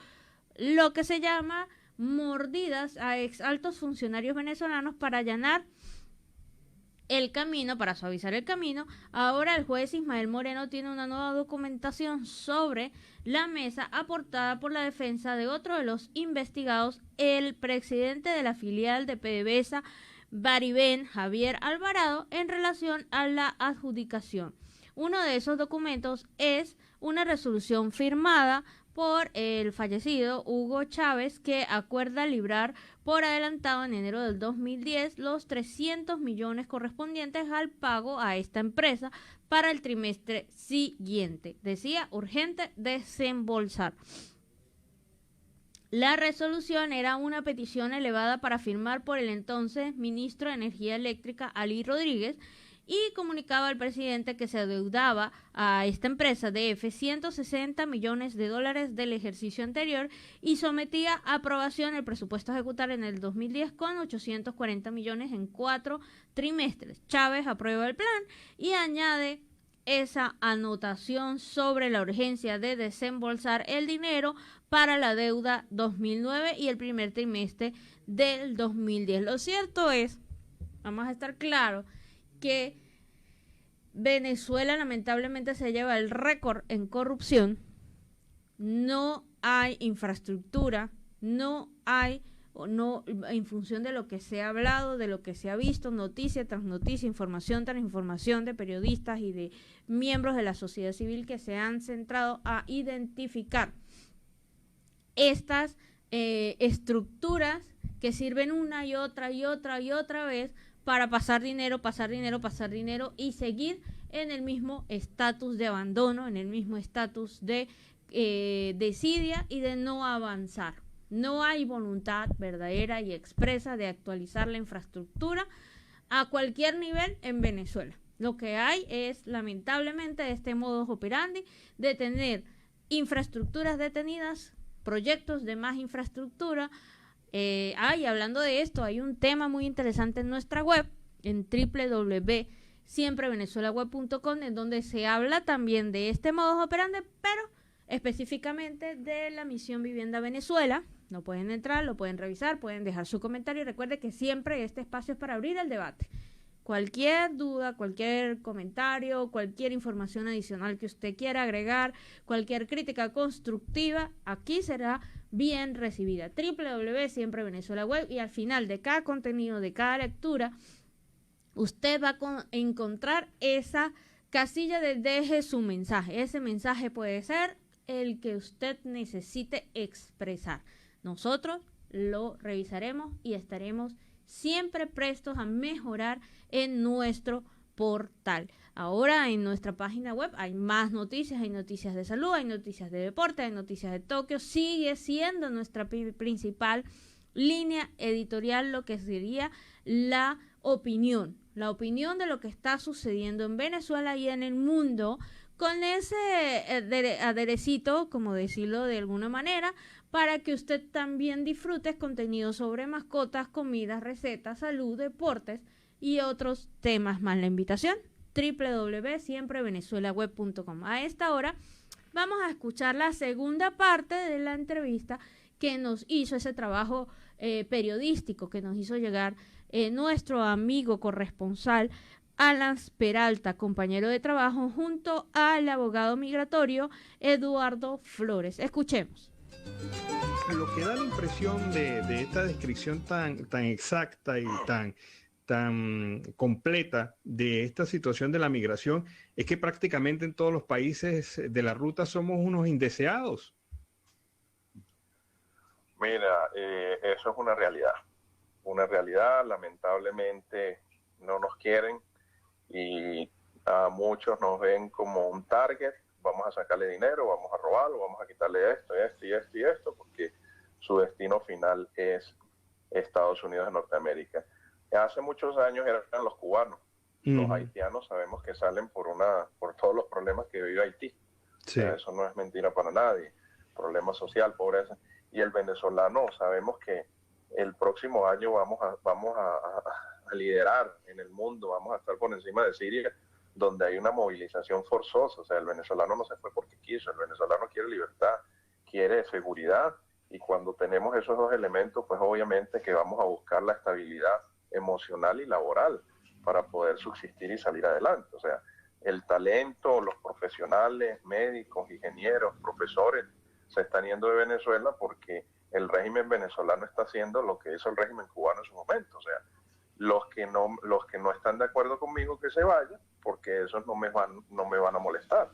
lo que se llama mordidas a ex altos funcionarios venezolanos para allanar el camino, para suavizar el camino. Ahora el juez Ismael Moreno tiene una nueva documentación sobre la mesa aportada por la defensa de otro de los investigados, el presidente de la filial de PDVSA, Baribén, Javier Alvarado, en relación a la adjudicación. Uno de esos documentos es una resolución firmada por el fallecido Hugo Chávez, que acuerda librar por adelantado en enero del 2010 los 300 millones correspondientes al pago a esta empresa para el trimestre siguiente. Decía, urgente desembolsar. La resolución era una petición elevada para firmar por el entonces ministro de Energía Eléctrica, Ali Rodríguez, y comunicaba al presidente que se adeudaba a esta empresa de 160 millones de dólares del ejercicio anterior y sometía a aprobación el presupuesto a ejecutar en el 2010 con 840 millones en 4 trimestres. Chávez aprueba el plan y añade esa anotación sobre la urgencia de desembolsar el dinero para la deuda 2009 y el primer trimestre del 2010. Lo cierto es, vamos a estar claros, que Venezuela lamentablemente se lleva el récord en corrupción. No hay infraestructura, no hay, en función de lo que se ha hablado, de lo que se ha visto, noticia tras noticia, información tras información de periodistas y de miembros de la sociedad civil que se han centrado a identificar estas estructuras que sirven una y otra vez para pasar dinero y seguir en el mismo estatus de abandono, en el mismo estatus de desidia y de no avanzar. No hay voluntad verdadera y expresa de actualizar la infraestructura a cualquier nivel en Venezuela. Lo que hay es, lamentablemente, este modus operandi de tener infraestructuras detenidas, proyectos de más infraestructura. Hablando de esto, hay un tema muy interesante en nuestra web, en www.siemprevenezuelaweb.com, en donde se habla también de este modus operandi, pero específicamente de la misión Vivienda Venezuela. No pueden entrar, lo pueden revisar, pueden dejar su comentario. Recuerde que siempre este espacio es para abrir el debate. Cualquier duda, cualquier comentario, cualquier información adicional que usted quiera agregar, cualquier crítica constructiva, aquí será bien recibida. www.siemprevenezuelaweb, y al final de cada contenido, de cada lectura, usted va a encontrar esa casilla de deje su mensaje. Ese mensaje puede ser el que usted necesite expresar. Nosotros lo revisaremos y estaremos siempre prestos a mejorar en nuestro portal. Ahora en nuestra página web hay más noticias, hay noticias de salud, hay noticias de deporte, hay noticias de Tokio. Sigue siendo nuestra principal línea editorial lo que sería la opinión de lo que está sucediendo en Venezuela y en el mundo, con ese aderecito, como decirlo de alguna manera, para que usted también disfrute contenido sobre mascotas, comidas, recetas, salud, deportes y otros temas más. La invitación, www.siemprevenezuelaweb.com. A esta hora vamos a escuchar la segunda parte de la entrevista que nos hizo, ese trabajo periodístico que nos hizo llegar nuestro amigo corresponsal Alan Peralta, compañero de trabajo, junto al abogado migratorio Eduardo Flores. Escuchemos. Lo que da la impresión de esta descripción tan exacta y tan completa de esta situación de la migración es que prácticamente en todos los países de la ruta somos unos indeseados. Mira, eso es una realidad, lamentablemente no nos quieren y a muchos nos ven como un target. Vamos a sacarle dinero, vamos a robarlo, vamos a quitarle esto, porque su destino final es Estados Unidos de Norteamérica. Hace muchos años eran los cubanos. Los haitianos sabemos que salen por todos los problemas que vive Haití. Sí. O sea, eso no es mentira para nadie. Problema social, pobreza. Y el venezolano, sabemos que el próximo año vamos a liderar en el mundo, vamos a estar por encima de Siria, donde hay una movilización forzosa. O sea, el venezolano no se fue porque quiso, el venezolano quiere libertad, quiere seguridad, y cuando tenemos esos dos elementos, pues obviamente que vamos a buscar la estabilidad emocional y laboral para poder subsistir y salir adelante. O sea, el talento, los profesionales, médicos, ingenieros, profesores, se están yendo de Venezuela porque el régimen venezolano está haciendo lo que hizo el régimen cubano en su momento. O sea, los que no están de acuerdo conmigo, que se vayan, porque esos no me van a molestar.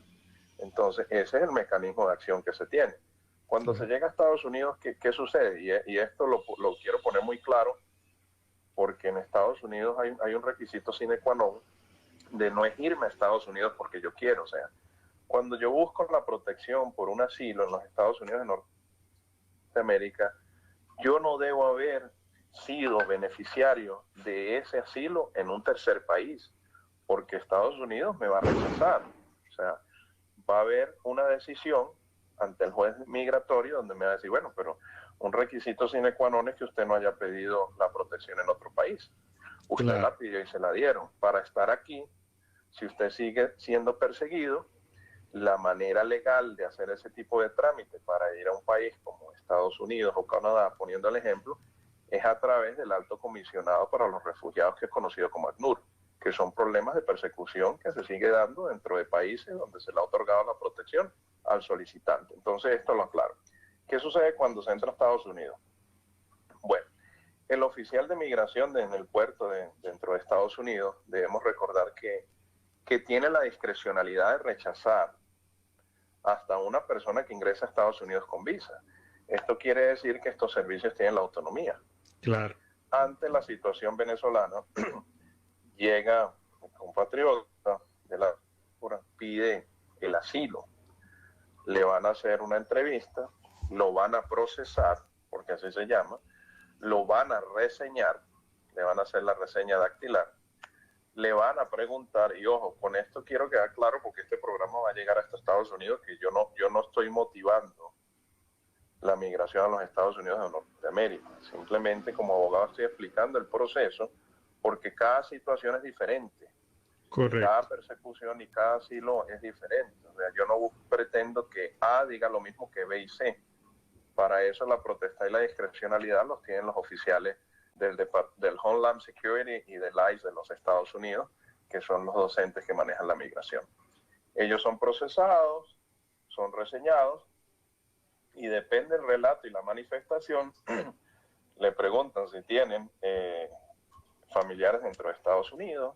Entonces, ese es el mecanismo de acción que se tiene. Cuando se llega a Estados Unidos, ¿qué sucede? Y esto lo quiero poner muy claro, porque en Estados Unidos hay un requisito sine qua non de no es irme a Estados Unidos porque yo quiero. O sea, cuando yo busco la protección por un asilo en los Estados Unidos de Norteamérica, yo no debo haber sido beneficiario de ese asilo en un tercer país, porque Estados Unidos me va a rechazar. O sea, va a haber una decisión ante el juez migratorio donde me va a decir, bueno, pero un requisito sine qua non es que usted no haya pedido la protección en otro país. Usted la pidió y se la dieron. Para estar aquí, si usted sigue siendo perseguido, la manera legal de hacer ese tipo de trámite para ir a un país como Estados Unidos o Canadá, poniendo el ejemplo, es a través del Alto Comisionado para los Refugiados, que es conocido como ACNUR, que son problemas de persecución que se sigue dando dentro de países donde se le ha otorgado la protección al solicitante. Entonces, esto lo aclaro. ¿Qué sucede cuando se entra a Estados Unidos? Bueno, el oficial de migración en el puerto dentro de Estados Unidos, debemos recordar que tiene la discrecionalidad de rechazar hasta una persona que ingresa a Estados Unidos con visa. Esto quiere decir que estos servicios tienen la autonomía. Claro. Ante la situación venezolana, llega un compatriota de la pide el asilo. Le van a hacer una entrevista, lo van a procesar, porque así se llama, lo van a reseñar, le van a hacer la reseña dactilar, le van a preguntar, y ojo, con esto quiero quedar claro porque este programa va a llegar hasta Estados Unidos, que yo no estoy motivando la migración a los Estados Unidos de Norteamérica. Simplemente como abogado estoy explicando el proceso, porque cada situación es diferente. Correcto. Cada persecución y cada asilo es diferente. O sea, yo no pretendo que A diga lo mismo que B y C. Para eso la potestad y la discrecionalidad los tienen los oficiales del Homeland Security y del ICE de los Estados Unidos, que son los docentes que manejan la migración. Ellos son procesados, son reseñados, y depende del relato y la manifestación, le preguntan si tienen familiares dentro de Estados Unidos,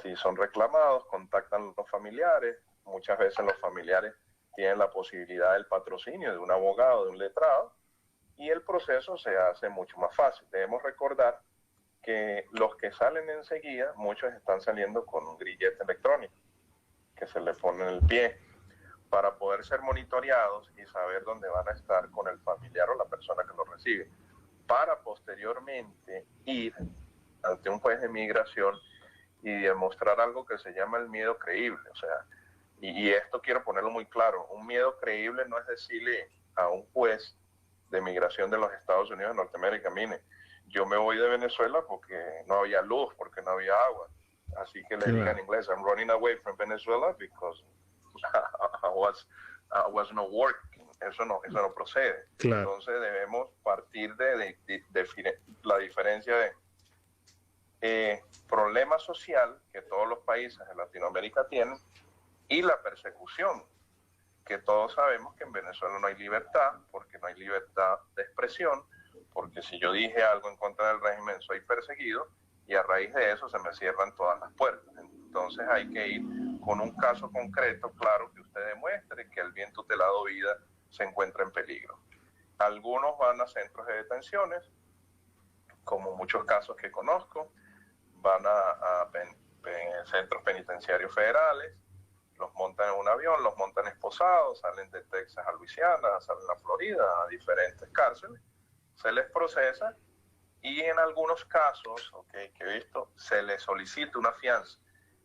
si son reclamados, contactan a los familiares. Muchas veces los familiares tienen la posibilidad del patrocinio de un abogado, de un letrado, y el proceso se hace mucho más fácil. Debemos recordar que los que salen enseguida, muchos están saliendo con un grillete electrónico que se le pone en el pie para poder ser monitoreados y saber dónde van a estar con el familiar o la persona que los recibe, para posteriormente ir ante un juez de migración y demostrar algo que se llama el miedo creíble. O sea, y esto quiero ponerlo muy claro, un miedo creíble no es decirle a un juez de migración de los Estados Unidos de Norteamérica, mire, yo me voy de Venezuela porque no había luz, porque no había agua, así que le diga en inglés, I'm running away from Venezuela because I was not working. Eso no procede. Claro. Entonces debemos partir de la diferencia de problema social que todos los países de Latinoamérica tienen y la persecución, que todos sabemos que en Venezuela no hay libertad, porque no hay libertad de expresión, porque si yo dije algo en contra del régimen soy perseguido, y a raíz de eso se me cierran todas las puertas. Entonces hay que ir con un caso concreto, claro, que usted demuestre que el bien tutelado vida se encuentra en peligro. Algunos van a centros de detenciones, como muchos casos que conozco, van a centros penitenciarios federales, los montan en un avión, los montan esposados, salen de Texas a Luisiana, salen a Florida, a diferentes cárceles, se les procesa y en algunos casos, que he visto, se les solicita una fianza.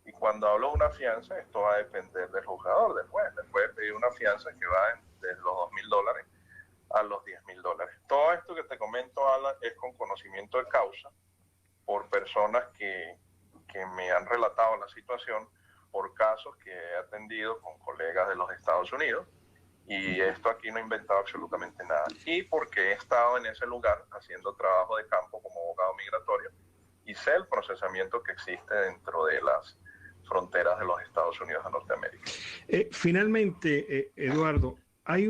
Y cuando hablo de una fianza, esto va a depender del juzgador, del juez. Le puede pedir una fianza que va desde los $2,000 a los $10,000. Todo esto que te comento, Alan, es con conocimiento de causa por personas que me han relatado la situación, por casos que he atendido con colegas de los Estados Unidos. Y esto aquí no he inventado absolutamente nada. Y porque he estado en ese lugar haciendo trabajo de campo como abogado migratorio y sé el procesamiento que existe dentro de las fronteras de los Estados Unidos de Norteamérica. Finalmente, Eduardo, hay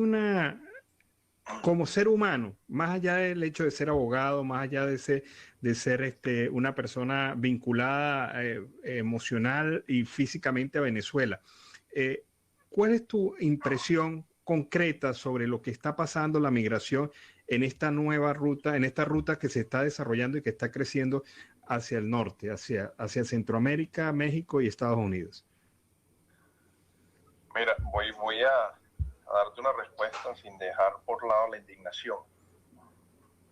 como ser humano, más allá del hecho de ser abogado, más allá de ser una persona vinculada emocional y físicamente a Venezuela, ¿cuál es tu impresión concreta sobre lo que está pasando la migración en esta nueva ruta, en esta ruta que se está desarrollando y que está creciendo hacia el norte, hacia Centroamérica, México y Estados Unidos? Mira, voy a darte una respuesta sin dejar por lado la indignación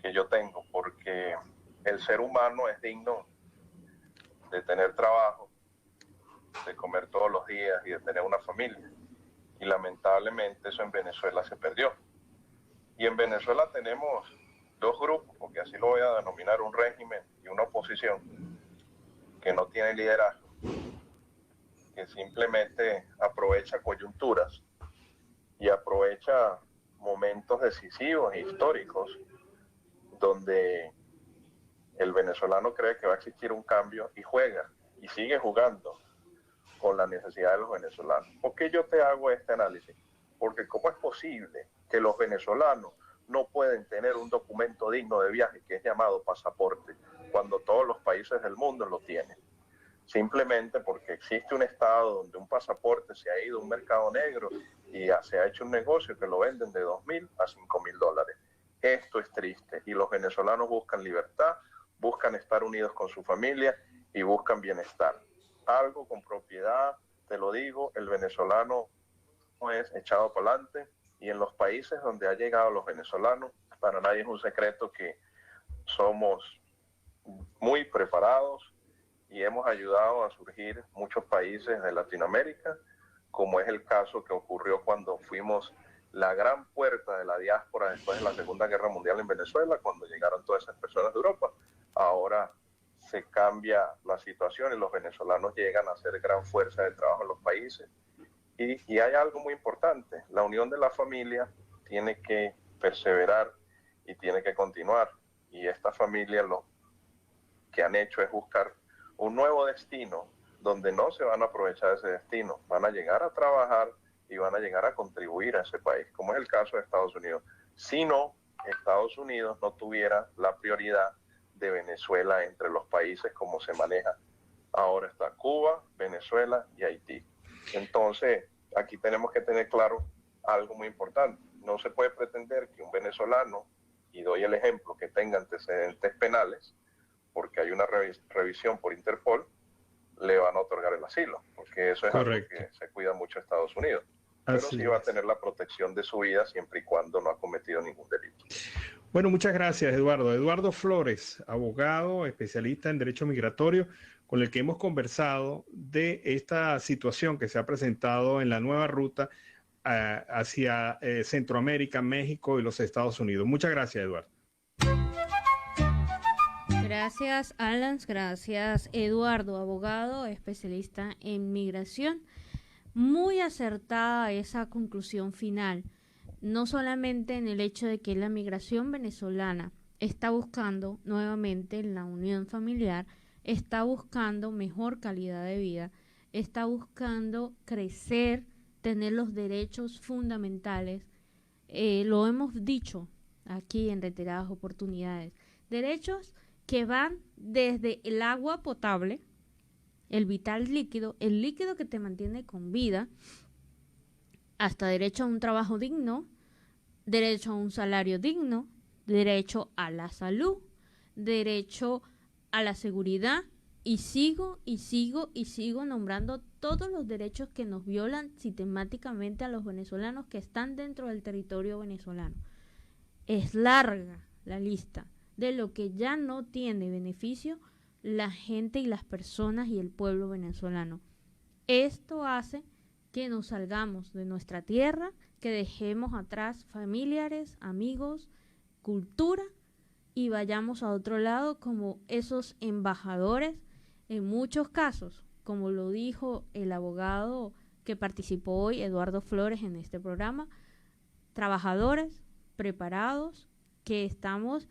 que yo tengo, porque el ser humano es digno de tener trabajo, de comer todos los días y de tener una familia. Y lamentablemente eso en Venezuela se perdió. Y en Venezuela tenemos dos grupos, porque así lo voy a denominar, un régimen y una oposición, que no tiene liderazgo, que simplemente aprovecha coyunturas y aprovecha momentos decisivos e históricos donde el venezolano cree que va a existir un cambio y juega y sigue jugando con la necesidad de los venezolanos. ¿Por qué yo te hago este análisis? Porque ¿cómo es posible que los venezolanos no pueden tener un documento digno de viaje que es llamado pasaporte cuando todos los países del mundo lo tienen? Simplemente porque existe un estado donde un pasaporte se ha ido a un mercado negro y se ha hecho un negocio que lo venden de $2,000 a $5,000. Esto es triste y los venezolanos buscan libertad, buscan estar unidos con su familia y buscan bienestar. Algo con propiedad, te lo digo, el venezolano no es echado para adelante y en los países donde han llegado los venezolanos, para nadie es un secreto que somos muy preparados y hemos ayudado a surgir muchos países de Latinoamérica, como es el caso que ocurrió cuando fuimos la gran puerta de la diáspora después de la Segunda Guerra Mundial en Venezuela, cuando llegaron todas esas personas de Europa. Ahora se cambia la situación y los venezolanos llegan a ser gran fuerza de trabajo en los países. Y hay algo muy importante, la unión de la familia tiene que perseverar y tiene que continuar. Y esta familia lo que han hecho es buscar un nuevo destino donde no se van a aprovechar de ese destino, van a llegar a trabajar y van a llegar a contribuir a ese país, como es el caso de Estados Unidos. Si no, Estados Unidos no tuviera la prioridad de Venezuela entre los países como se maneja. Ahora está Cuba, Venezuela y Haití. Entonces, aquí tenemos que tener claro algo muy importante. No se puede pretender que un venezolano, y doy el ejemplo, que tenga antecedentes penales, porque hay una revisión por Interpol, le van a otorgar el asilo, porque eso es correcto, algo que se cuida mucho en Estados Unidos. Pero así sí va a tener la protección de su vida siempre y cuando no ha cometido ningún delito. Bueno, muchas gracias, Eduardo. Eduardo Flores, abogado, especialista en derecho migratorio, con el que hemos conversado de esta situación que se ha presentado en la nueva ruta hacia Centroamérica, México y los Estados Unidos. Muchas gracias, Eduardo. Gracias, Alan. Gracias, Eduardo, abogado, especialista en migración. Muy acertada esa conclusión final, no solamente en el hecho de que la migración venezolana está buscando nuevamente la unión familiar, está buscando mejor calidad de vida, está buscando crecer, tener los derechos fundamentales. Lo hemos dicho aquí en reiteradas oportunidades, derechos que van desde el agua potable, el vital líquido, el líquido que te mantiene con vida, hasta derecho a un trabajo digno, derecho a un salario digno, derecho a la salud, derecho a la seguridad, y sigo nombrando todos los derechos que nos violan sistemáticamente a los venezolanos que están dentro del territorio venezolano. Es larga la lista de lo que ya no tiene beneficio la gente y las personas y el pueblo venezolano. Esto hace que nos salgamos de nuestra tierra, que dejemos atrás familiares, amigos, cultura y vayamos a otro lado como esos embajadores. En muchos casos, como lo dijo el abogado que participó hoy, Eduardo Flores, en este programa, trabajadores preparados que estamos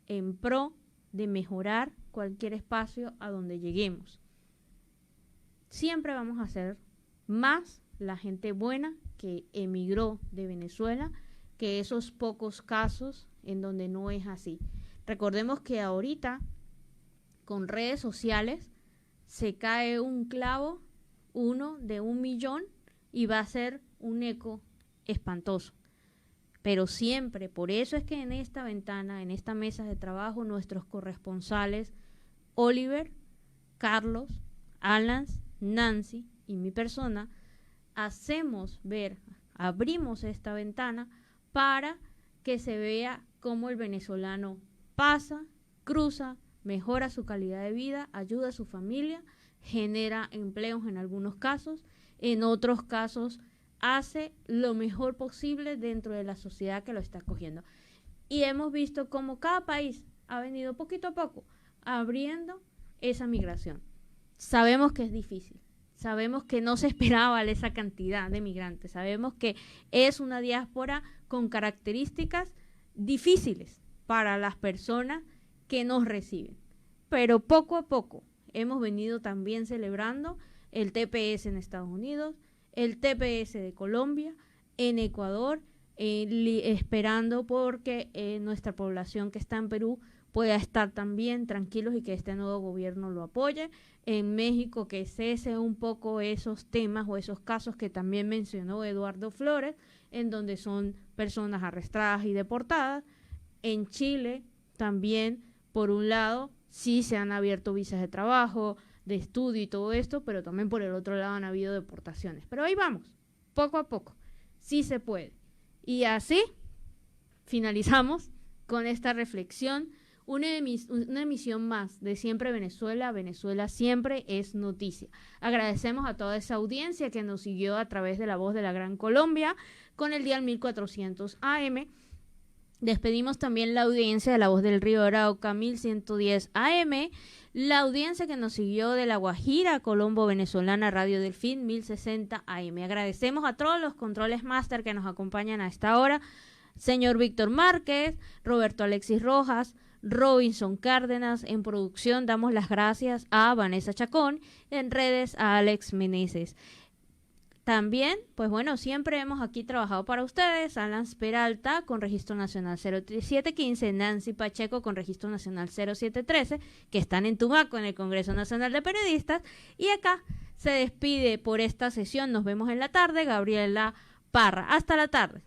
en pro de mejorar cualquier espacio a donde lleguemos. Siempre vamos a ser más la gente buena que emigró de Venezuela que esos pocos casos en donde no es así. Recordemos que ahorita con redes sociales se cae un clavo, uno de 1.000.000, y va a ser un eco espantoso. Pero siempre, por eso es que en esta ventana, en esta mesa de trabajo, nuestros corresponsales, Oliver, Carlos, Alan, Nancy y mi persona, abrimos esta ventana para que se vea cómo el venezolano pasa, cruza, mejora su calidad de vida, ayuda a su familia, genera empleos en algunos casos, en otros casos hace lo mejor posible dentro de la sociedad que lo está acogiendo. Y hemos visto cómo cada país ha venido poquito a poco abriendo esa migración. Sabemos que es difícil, sabemos que no se esperaba esa cantidad de migrantes, sabemos que es una diáspora con características difíciles para las personas que nos reciben. Pero poco a poco hemos venido también celebrando el TPS en Estados Unidos, el TPS de Colombia, en Ecuador, esperando porque nuestra población que está en Perú pueda estar también tranquilos y que este nuevo gobierno lo apoye. En México, que cese un poco esos temas o esos casos que también mencionó Eduardo Flores, en donde son personas arrestadas y deportadas. En Chile también, por un lado, sí se han abierto visas de trabajo, de estudio y todo esto, pero también por el otro lado han habido deportaciones. Pero ahí vamos, poco a poco, sí se puede. Y así finalizamos con esta reflexión, una emisión más de Siempre Venezuela. Venezuela siempre es noticia. Agradecemos a toda esa audiencia que nos siguió a través de La Voz de la Gran Colombia con el dial 1400 AM. Despedimos también la audiencia de La Voz del Río Arauca 1110 AM, la audiencia que nos siguió de La Guajira, Colombo Venezolana, Radio Delfín 1060 AM. Agradecemos a todos los controles máster que nos acompañan a esta hora, señor Víctor Márquez, Roberto Alexis Rojas, Robinson Cárdenas. En producción damos las gracias a Vanessa Chacón, en redes a Alex Meneses. También, pues bueno, siempre hemos aquí trabajado para ustedes, Alan Peralta con Registro Nacional 0715, Nancy Pacheco con Registro Nacional 0713, que están en Tumaco, en el Congreso Nacional de Periodistas, y acá se despide por esta sesión, nos vemos en la tarde, Gabriela Parra. Hasta la tarde.